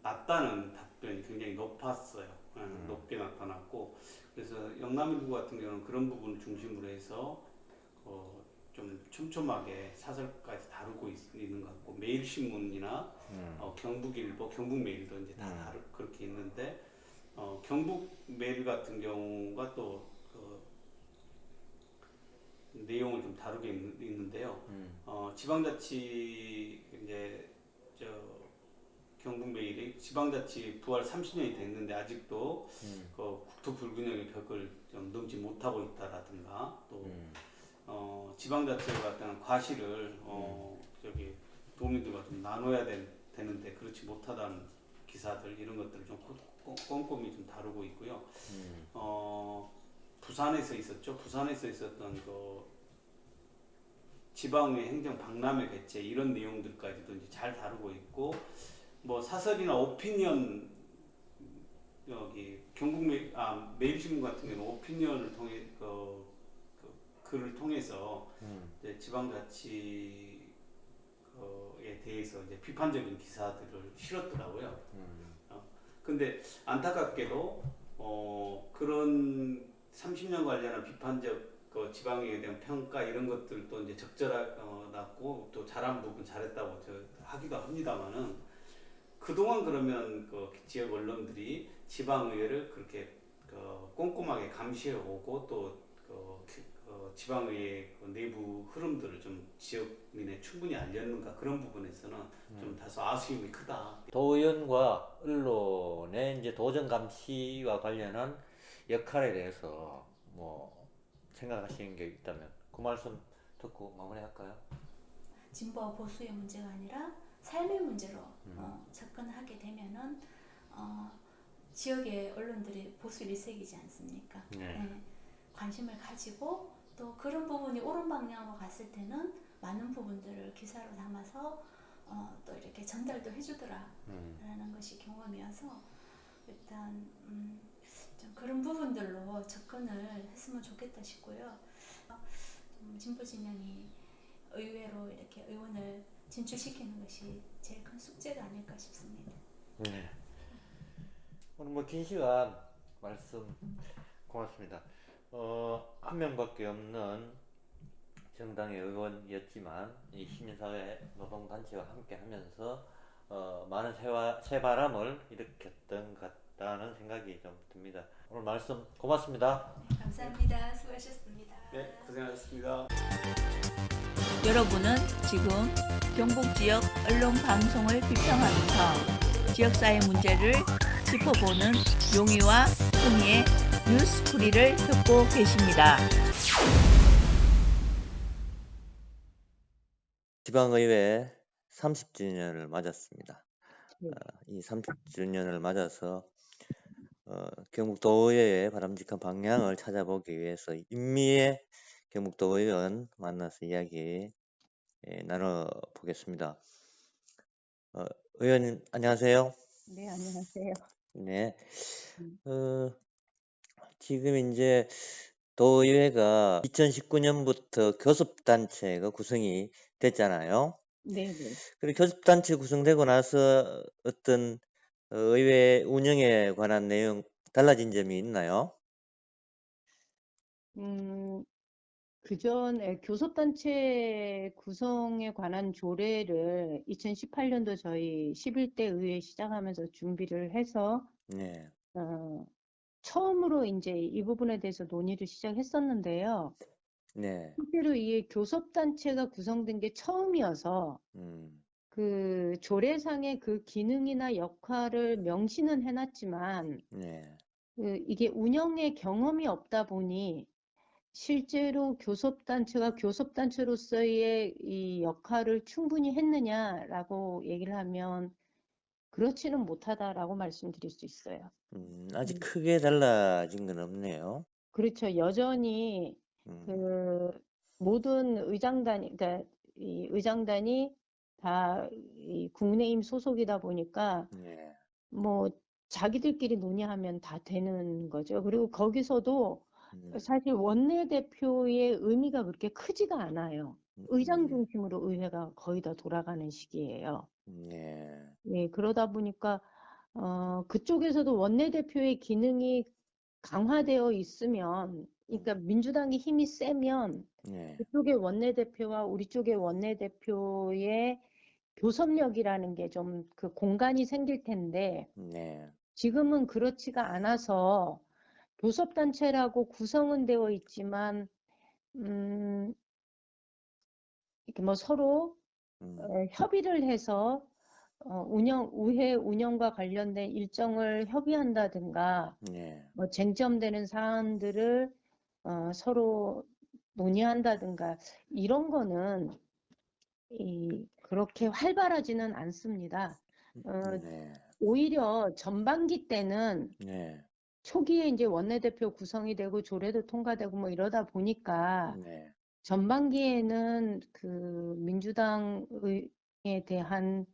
낮다는 답변이 굉장히 높았어요. 높게 나타났고 그래서 영남일보 같은 경우는 그런 부분을 중심으로 해서 좀 촘촘하게 사설까지 다루고 있는 것 같고 매일신문이나 경북일보, 경북매일도 이제 다 그렇게 있는데 경북매일 같은 경우가 또 내용을 좀 다루게 있는데요. 지방자치 이제 경북매일이 지방자치 부활 30년이 됐는데 아직도 국토 불균형의 벽을 좀 넘지 못하고 있다라든가 또 지방자치와 같은 과실을 저기 도민들과 좀 나눠야 되는데 그렇지 못하다는 기사들 이런 것들을 좀 꼼꼼히 좀 다루고 있고요. 부산에서 있었죠. 부산에서 있었던 그 지방의 행정 박람회 개최 이런 내용들까지도 이제 잘 다루고 있고 뭐 사설이나 오피니언 여기 매일신문 같은 경우는 오피니언을 통해 글을 통해서 이제 지방자치에 대해서 이제 비판적인 기사들을 실었더라고요. 근데 안타깝게도 그런 30년 관련한 비판적 지방에 대한 평가 이런 것들도 이제 적절하고 또 잘한 부분 잘했다고 하기도 합니다만은 그동안 그러면 그 지역 언론들이 지방의회를 그렇게 꼼꼼하게 감시해 오고 또 지방의회 내부 흐름들을 좀 지역민에 충분히 알렸는가 그런 부분에서는 좀 다소 아쉬움이 크다. 도의원과 언론의 이제 도정 감시와 관련한 역할에 대해서 뭐 생각하시는 게 있다면 그 말씀 듣고 마무리할까요? 진보와 보수의 문제가 아니라 삶의 문제로 접근하게 되면은 지역의 언론들이 보수 일색이지 않습니까? 네. 관심을 가지고 또 그런 부분이 옳은 방향으로 갔을 때는 많은 부분들을 기사로 담아서 또 이렇게 전달도 해주더라라는 것이 경험이어서 일단 좀 그런 부분들로 접근을 했으면 좋겠다 싶고요. 진보 진영이 의회로 이렇게 의원을 진출시키는 것이 제일 큰 숙제가 아닐까 싶습니다. 네. 오늘 뭐 긴 시간 말씀 고맙습니다. 한 명밖에 없는 정당의 의원이었지만 이 시민사회 노동단체와 함께하면서 많은 새바람을 일으켰던 것 같다는 생각이 좀 듭니다. 오늘 말씀 고맙습니다. 네, 감사합니다. 수고하셨습니다. 네, 고생하셨습니다. 여러분은 지금 경북 지역 언론 방송을 비평하면서 지역사회 문제를 짚어보는 용이와 훈이의 뉴스프리를 듣고 계십니다. 지방의회 30주년을 맞았습니다. 이 30주년을 맞아서 경북도의회의 바람직한 방향을 찾아보기 위해서 임미애 경북도 의원 만나서 이야기 나눠보겠습니다. 의원님 안녕하세요. 네, 안녕하세요. 네. 음. 지금 이제 도의회가 2019년부터 교섭단체가 구성이 됐잖아요. 네네. 그리고 교섭단체 구성되고 나서 어떤 의회 운영에 관한 내용 달라진 점이 있나요? 음, 그전에 교섭단체 구성에 관한 조례를 2018년도 저희 11대 의회 시작하면서 준비를 해서, 네, 어, 처음으로 이제 이 부분에 대해서 논의를 시작했었는데요. 네, 실제로 이 교섭단체가 구성된 게 처음이어서 음, 그 조례상의 그 기능이나 역할을 명시는 해놨지만, 네, 이게 운영의 경험이 없다 보니 실제로 교섭단체가 교섭단체로서의 이 역할을 충분히 했느냐라고 얘기를 하면 그렇지는 못하다라고 말씀드릴 수 있어요. 아직 음, 크게 달라진 건 없네요. 그렇죠. 여전히 음, 그 모든 그러니까 이 의장단이 다 이 국내임 소속이다 보니까 네, 뭐 자기들끼리 논의하면 다 되는 거죠. 그리고 거기서도 음, 사실 원내대표의 의미가 그렇게 크지가 않아요. 의장 음, 중심으로 의회가 거의 다 돌아가는 시기예요. 네, 예, 그러다 보니까 그쪽에서도 원내대표의 기능이 강화되어 있으면, 그러니까 민주당이 힘이 세면 네, 그쪽의 원내대표와 우리 쪽의 원내대표의 교섭력이라는 게 좀 그 공간이 생길 텐데 네, 지금은 그렇지가 않아서 교섭단체라고 구성은 되어 있지만 음, 이렇게 뭐 서로 음, 협의를 해서 의회 운영과 관련된 일정을 협의한다든가 네, 뭐 쟁점되는 사안들을 서로 논의한다든가 이런 거는 그렇게 활발하지는 않습니다. 어, 네, 오히려 전반기 때는 네, 초기에 이제 원내대표 구성이 되고 조례도 통과되고 뭐 이러다 보니까 네, 전반기에는 그 민주당에 대한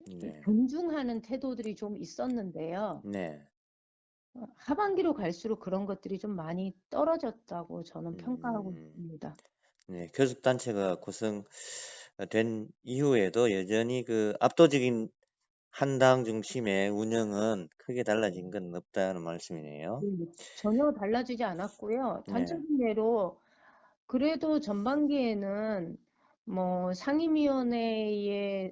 네, 존중하는 태도들이 좀 있었는데요. 네, 하반기로 갈수록 그런 것들이 좀 많이 떨어졌다고 저는 평가하고 음, 있습니다. 네, 교섭단체가 구성된 이후에도 여전히 그 압도적인 한 당 중심의 운영은 크게 달라진 건 없다는 말씀이네요. 전혀 달라지지 않았고요. 네, 단적인 예로 그래도 전반기에는 뭐 상임위원회에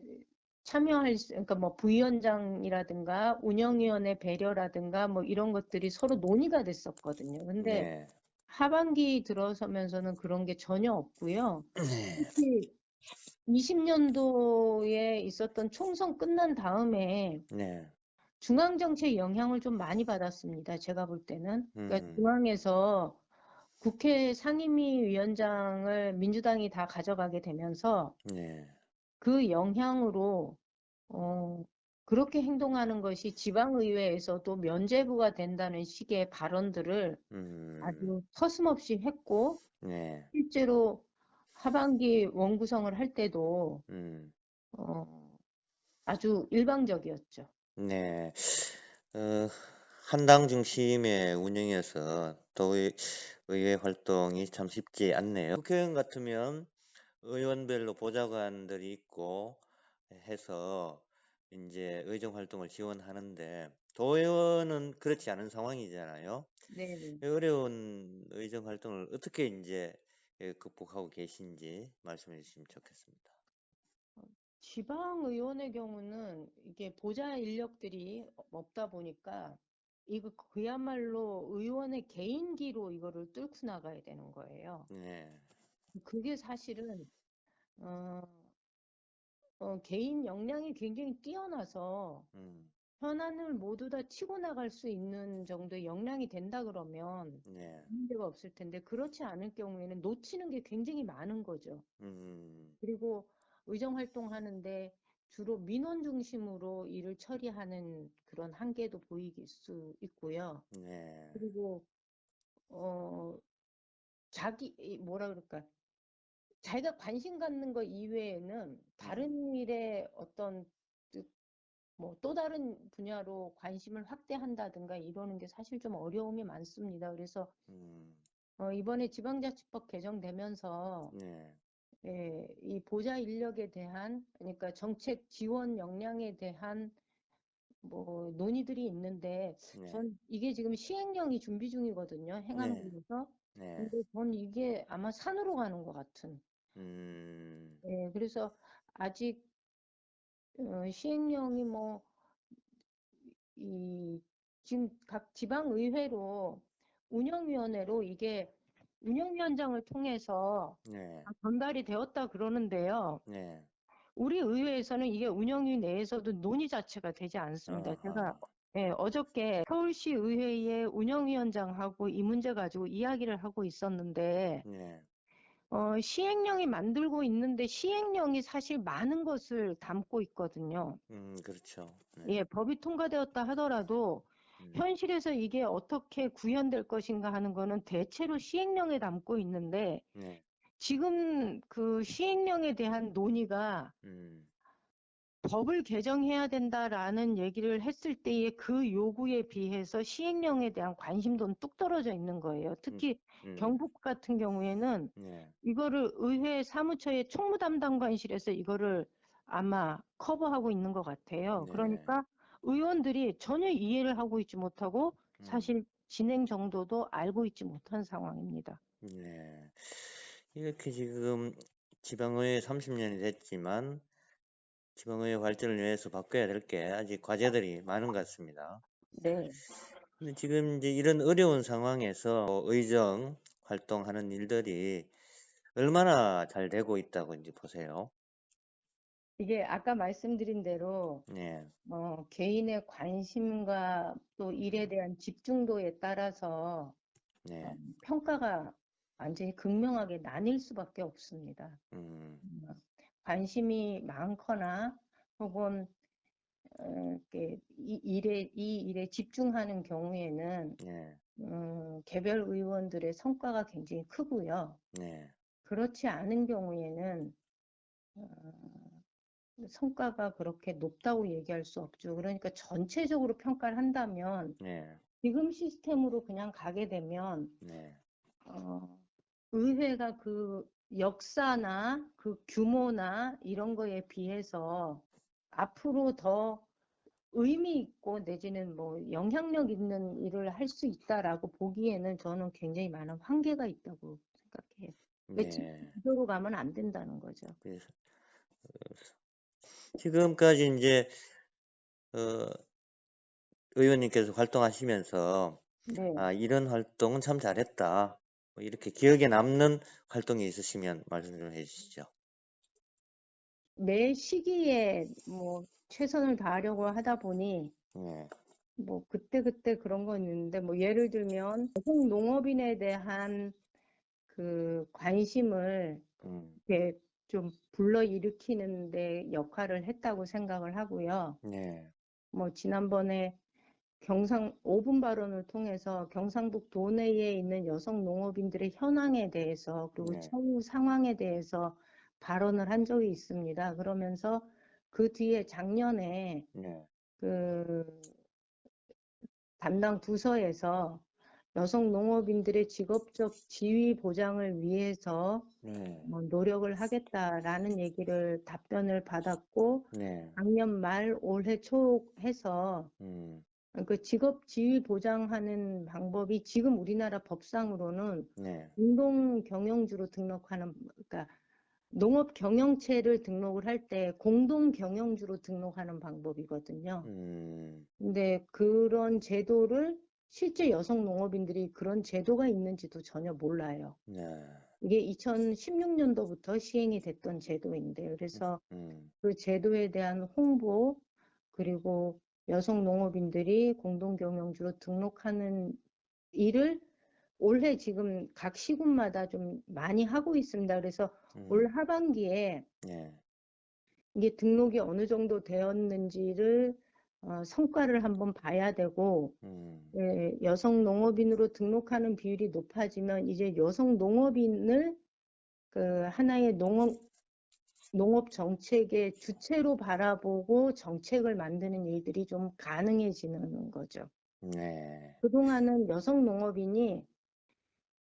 그러니까 뭐 부위원장이라든가 운영위원회 배려라든가 뭐 이런 것들이 서로 논의가 됐었거든요. 근데 네, 하반기 들어서면서는 그런 게 전혀 없고요. 네, 특히 20년도에 있었던 총선 끝난 다음에 네, 중앙정치의 영향을 좀 많이 받았습니다. 제가 볼 때는. 그러니까 음, 중앙에서 국회 상임위 위원장을 민주당이 다 가져가게 되면서 네, 그 영향으로 어, 그렇게 행동하는 것이 지방의회에서도 면죄부가 된다는 식의 발언들을 음, 아주 서슴없이 했고 네, 실제로 하반기 원구성을 할 때도 음, 어, 아주 일방적이었죠. 네. 어, 한당 중심의 운영이어서 의회 활동이 참 쉽지 않네요. 국회의원 같으면 의원별로 보좌관들이 있고 해서 이제 의정 활동을 지원하는데 도의원은 그렇지 않은 상황이잖아요. 네. 어려운 의정 활동을 어떻게 이제 극복하고 계신지 말씀해 주시면 좋겠습니다. 지방의원의 경우는 이게 보좌 인력들이 없다 보니까 이거 그야말로 의원의 개인기로 이거를 뚫고 나가야 되는 거예요. 네, 그게 사실은 어, 개인 역량이 굉장히 뛰어나서 음, 현안을 모두 다 치고 나갈 수 있는 정도의 역량이 된다 그러면 네, 문제가 없을 텐데 그렇지 않을 경우에는 놓치는 게 굉장히 많은 거죠. 음, 그리고 의정 활동하는데 주로 민원 중심으로 일을 처리하는 그런 한계도 보이길 수 있고요. 네. 그리고 어 뭐라 그럴까? 자기가 관심 갖는 거 이외에는 다른 일에 어떤 뭐 또 다른 분야로 관심을 확대한다든가 이러는 게 사실 좀 어려움이 많습니다. 그래서 음, 이번에 지방자치법 개정되면서 네. 예, 이 보좌 인력에 대한 그러니까 정책 지원 역량에 대한 뭐 논의들이 있는데 네. 전 이게 지금 시행령이 준비 중이거든요. 네. 행안부에서. 네. 근데 전 이게 아마 산으로 가는 것 같은. 음, 예, 그래서 아직 시행령이 뭐 이 지금 각 지방의회로 운영위원회로 이게 운영위원장을 통해서 네. 다 전달이 되었다 그러는데요. 네. 우리 의회에서는 이게 운영위 내에서도 논의 자체가 되지 않습니다. 제가 아하. 어저께 서울시 의회의 운영위원장하고 이 문제 가지고 이야기를 하고 있었는데 네. 시행령이 만들고 있는데 시행령이 사실 많은 것을 담고 있거든요. 그렇죠. 네. 예, 법이 통과되었다 하더라도 음, 현실에서 이게 어떻게 구현될 것인가 하는 거는 대체로 시행령에 담고 있는데 네. 지금 그 시행령에 대한 논의가 음, 법을 개정해야 된다라는 얘기를 했을 때의 그 요구에 비해서 시행령에 대한 관심도는 뚝 떨어져 있는 거예요. 음, 특히 음, 경북 같은 경우에는 네. 이거를 의회 사무처의 총무담당관실에서 이거를 아마 커버하고 있는 것 같아요. 네. 그러니까 의원들이 전혀 이해를 하고 있지 못하고 음, 사실 진행 정도도 알고 있지 못한 상황입니다. 네. 이렇게 지금 지방의회 30년이 됐지만 지방의회 발전을 위해서 바꿔야 될 게 아직 과제들이 많은 것 같습니다. 네. 근데 지금 이제 이런 어려운 상황에서 의정 활동하는 일들이 얼마나 잘 되고 있다고 이제 보세요. 이게 아까 말씀드린 대로 네. 개인의 관심과 또 일에 대한 집중도에 따라서 네. 평가가 완전히 극명하게 나뉠 수밖에 없습니다. 음, 관심이 많거나 혹은 이 일에 집중하는 경우에는 네. 개별 의원들의 성과가 굉장히 크고요. 네. 그렇지 않은 경우에는 어, 성과가 그렇게 높다고 얘기할 수 없죠. 그러니까 전체적으로 평가를 한다면 네. 지금 시스템으로 그냥 가게 되면 네. 어, 의회가 그 역사나 그 규모나 이런 거에 비해서 앞으로 더 의미 있고 내지는 뭐 영향력 있는 일을 할 수 있다라고 보기에는 저는 굉장히 많은 한계가 있다고 생각해요. 왜 네. 지도로 가면 안 된다는 거죠. 그래서 지금까지 이제 어, 의원님께서 활동하시면서 네. 아, 이런 활동은 참 잘했다. 뭐 이렇게 기억에 남는 활동이 있으시면 말씀 좀 해주시죠. 매 시기에 뭐 최선을 다하려고 하다 보니 네. 뭐 그때그때 그런 건 있는데 뭐 예를 들면 여성 농업인에 대한 그 관심을 음, 이렇게 좀 불러일으키는 데 역할을 했다고 생각을 하고요. 네. 뭐 지난번에 5분 발언을 통해서 경상북 도내에 있는 여성 농업인들의 현황에 대해서 그리고 네. 처우 상황에 대해서 발언을 한 적이 있습니다. 그러면서 그 뒤에 작년에 네. 그 담당 부서에서 여성 농업인들의 직업적 지위 보장을 위해서 네. 노력을 하겠다라는 얘기를 답변을 받았고 네. 작년 말 올해 초 해서 음, 그 직업 지위 보장하는 방법이 지금 우리나라 법상으로는 네. 공동 경영주로 등록하는 그러니까 농업 경영체를 등록을 할 때 공동 경영주로 등록하는 방법이거든요. 음, 근데 그런 제도를 실제 여성 농업인들이 그런 제도가 있는지도 전혀 몰라요. 네. 이게 2016년도부터 시행이 됐던 제도인데 그래서 음, 그 제도에 대한 홍보 그리고 여성 농업인들이 공동경영주로 등록하는 일을 올해 지금 각 시군마다 좀 많이 하고 있습니다. 그래서 올 하반기에 네. 이게 등록이 어느 정도 되었는지를 성과를 한번 봐야 되고 예, 여성 농업인으로 등록하는 비율이 높아지면 이제 여성 농업인을 그 하나의 농업 정책의 주체로 바라보고 정책을 만드는 일들이 좀 가능해지는 거죠. 네. 그동안은 여성 농업인이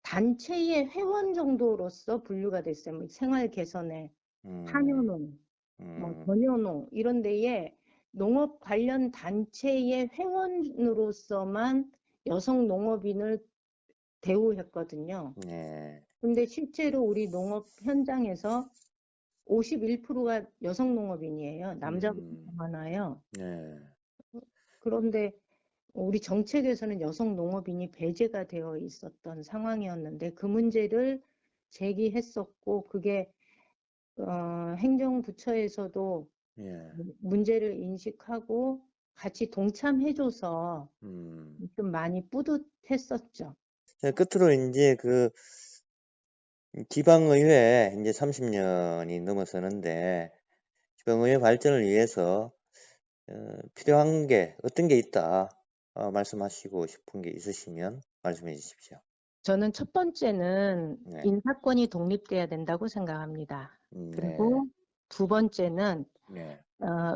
단체의 회원 정도로서 분류가 됐어요. 뭐 생활 개선에 한여농, 뭐 전여농 이런 데에 농업 관련 단체의 회원으로서만 여성 농업인을 대우했거든요. 네. 근데 실제로 우리 농업 현장에서 51%가 여성 농업인이에요. 남자보다 더 많아요. 네. 그런데 우리 정책에서는 여성 농업인이 배제가 되어 있었던 상황이었는데 그 문제를 제기했었고 그게 행정부처에서도 예. 문제를 인식하고 같이 동참해줘서 좀 많이 뿌듯했었죠. 자, 끝으로 이제 그 지방의회 이제 30년이 넘어서는데 지방의회 발전을 위해서 필요한 게 어떤 게 있다 말씀하시고 싶은 게 있으시면 말씀해 주십시오. 저는 첫 번째는 네. 인사권이 독립돼야 된다고 생각합니다. 네. 그리고 두 번째는 네.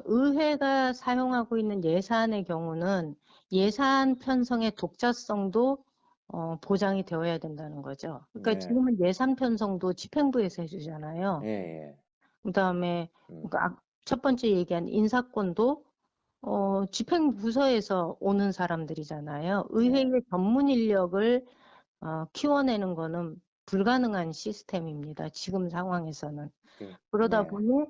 의회가 사용하고 있는 예산의 경우는 예산 편성의 독자성도 보장이 되어야 된다는 거죠. 그러니까 네. 지금은 예산 편성도 집행부에서 해주잖아요. 예, 예. 그다음에 그러니까 첫 번째 얘기한 인사권도 집행부서에서 오는 사람들이잖아요. 의회의 전문 인력을 키워내는 거는 불가능한 시스템입니다. 지금 상황에서는. 그러다 네. 보니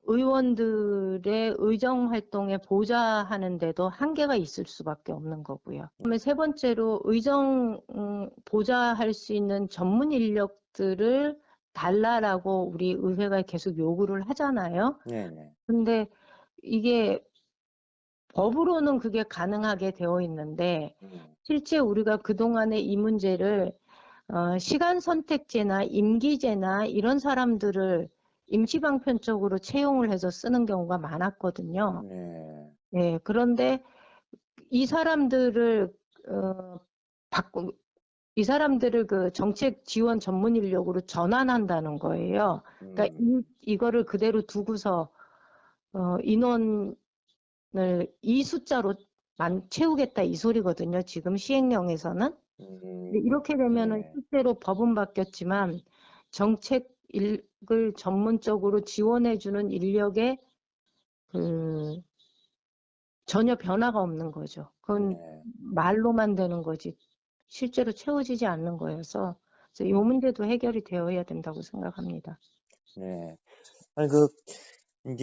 의원들의 의정 활동에 보좌하는데도 한계가 있을 수밖에 없는 거고요. 그다음에 세 번째로 의정 보좌할 수 있는 전문 인력들을 달라라고 우리 의회가 계속 요구를 하잖아요. 네, 네. 근데 이게 법으로는 그게 가능하게 되어 있는데 실제 우리가 그동안의 이 문제를 시간 선택제나 임기제나 이런 사람들을 임시방편적으로 채용을 해서 쓰는 경우가 많았거든요. 네. 네, 그런데 이 사람들을 이 사람들을 그 정책 지원 전문 인력으로 전환한다는 거예요. 그러니까 이거를 그대로 두고서 인원을 이 숫자로 채우겠다 이 소리거든요. 지금 시행령에서는. 이렇게 되면은 네. 실제로 법은 바뀌었지만 정책을 전문적으로 지원해주는 인력에 전혀 변화가 없는 거죠. 그건 네. 말로만 되는 거지 실제로 채워지지 않는 거여서 이 문제도 해결이 되어야 된다고 생각합니다. 네. 아니 이제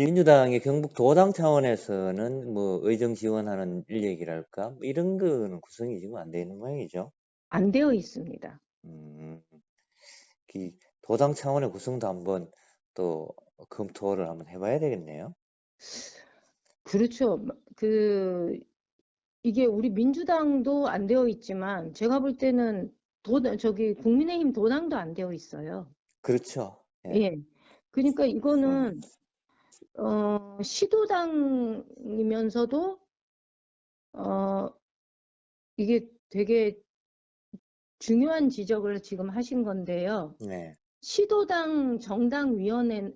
민주당의 경북 도당 차원에서는 뭐 의정 지원하는 인력이랄까 뭐 이런 거는 구성이 지금 안 되어 있는 모양이죠. 안 되어 있습니다. 도당 차원의 구성도 한번 또 검토를 한번 해봐야 되겠네요. 그렇죠. 이게 우리 민주당도 안 되어 있지만 제가 볼 때는 국민의힘 도당도 안 되어 있어요. 그렇죠. 예. 예. 그러니까 이거는 시도당이면서도 이게 되게 중요한 지적을 지금 하신 건데요. 네. 시도당 정당위원회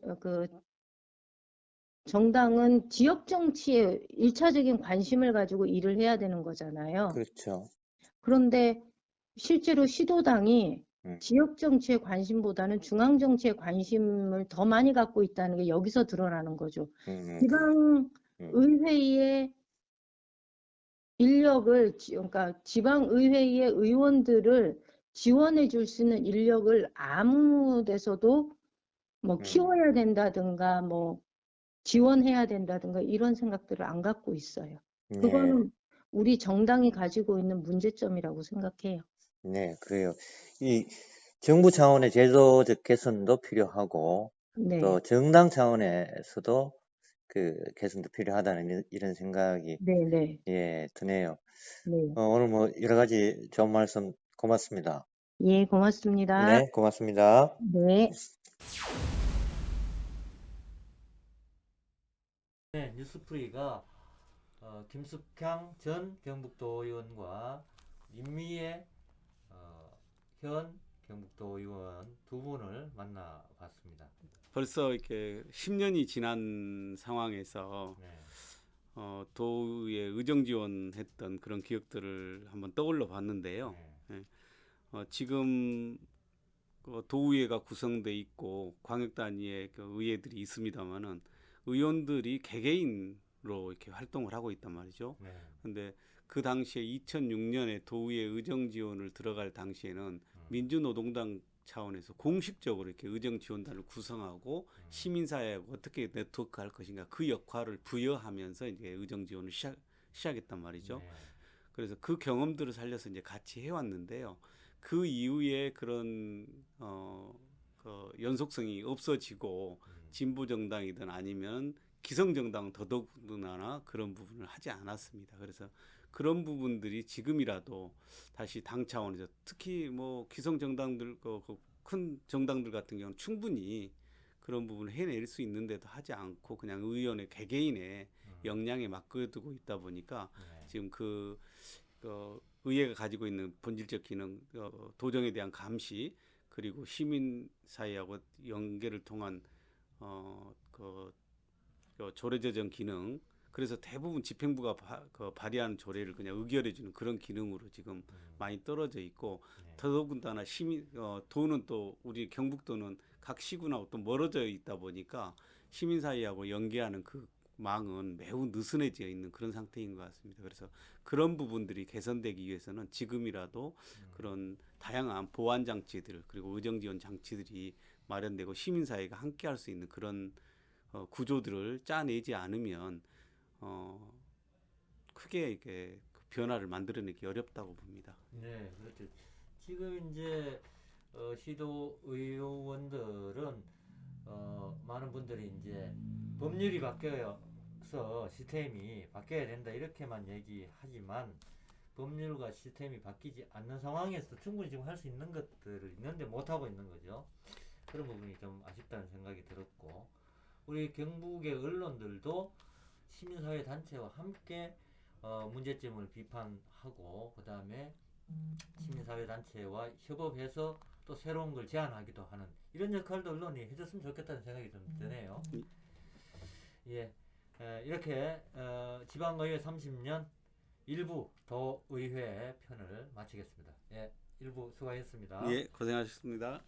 정당은 지역 정치에 1차적인 관심을 가지고 일을 해야 되는 거잖아요. 그렇죠. 그런데 실제로 시도당이 지역 정치에 관심보다는 중앙 정치에 관심을 더 많이 갖고 있다는 게 여기서 드러나는 거죠. 지방 의회의 인력을 그러니까 지방 의회의 의원들을 지원해 줄 수 있는 인력을 아무 데서도 뭐 키워야 된다든가 뭐 지원해야 된다든가 이런 생각들을 안 갖고 있어요. 그거는 우리 정당이 가지고 있는 문제점이라고 생각해요. 네, 그래요. 이 정부 차원의 제도적 개선도 필요하고 네. 또 정당 차원에서도 그 개선도 필요하다는 이런 생각이 네. 예, 드네요. 네. 오늘 뭐 여러 가지 좋은 말씀 고맙습니다. 예, 고맙습니다. 네, 고맙습니다. 네. 네, 뉴스프리가 김숙향 전 경북도 의원과 임미애 현 경북도 의원 두 분을 만나봤습니다. 벌써 이렇게 10년이 지난 상황에서 네. 도의회 의정 지원했던 그런 기억들을 한번 떠올려 봤는데요. 네. 지금 도의회가 구성돼 있고 광역 단위의 그 의회들이 있습니다만은 의원들이 개개인으로 이렇게 활동을 하고 있단 말이죠. 네. 근데 그 당시에 2006년에 도의회 의정 지원을 들어갈 당시에는 민주노동당 차원에서 공식적으로 이렇게 의정 지원단을 구성하고 시민사회하고 어떻게 네트워크할 것인가 그 역할을 부여하면서 이제 의정 지원을 시작했단 말이죠. 네. 그래서 그 경험들을 살려서 이제 같이 해왔는데요. 그 이후에 그런 그 연속성이 없어지고 진보 정당이든 아니면 기성 정당은 더더군다나 그런 부분을 하지 않았습니다. 그래서 그런 부분들이 지금이라도 다시 당 차원에서 특히 뭐 기성 정당들 큰 정당들 같은 경우는 충분히 그런 부분을 해낼 수 있는데도 하지 않고 그냥 의원의 개개인의 역량에 맡겨두고 있다 보니까 네. 지금 그 의회가 가지고 있는 본질적 기능, 도정에 대한 감시 그리고 시민 사회하고 연계를 통한 조례제정 기능. 그래서 대부분 집행부가 발의하는 조례를 그냥 의결해주는 그런 기능으로 지금 많이 떨어져 있고 네. 더더군다나 도는 또 우리 경북도는 각 시군하고 또 멀어져 있다 보니까 시민 사회하고 연계하는 그 망은 매우 느슨해져 있는 그런 상태인 것 같습니다. 그래서 그런 부분들이 개선되기 위해서는 지금이라도 그런 다양한 보완 장치들 그리고 의정 지원 장치들이 마련되고 시민 사회가 함께할 수 있는 그런 구조들을 짜내지 않으면 크게 이렇게 변화를 만들어내기 어렵다고 봅니다. 네, 그렇죠. 지금 이제 시도 의원들은 많은 분들이 이제 법률이 바뀌어서 시스템이 바뀌어야 된다 이렇게만 얘기하지만 법률과 시스템이 바뀌지 않는 상황에서 충분히 지금 할 수 있는 것들을 있는데 못 하고 있는 거죠. 그런 부분이 좀 아쉽다는 생각이 들었고 우리 경북의 언론들도 시민사회 단체와 함께 문제점을 비판하고 그 다음에 시민사회 단체와 협업해서 또 새로운 걸 제안하기도 하는 이런 역할도 언론이 해줬으면 좋겠다는 생각이 좀 드네요. 예, 이렇게 지방의회 30년 일부 도의회 편을 마치겠습니다. 예, 일부 수고하셨습니다. 예, 고생하셨습니다.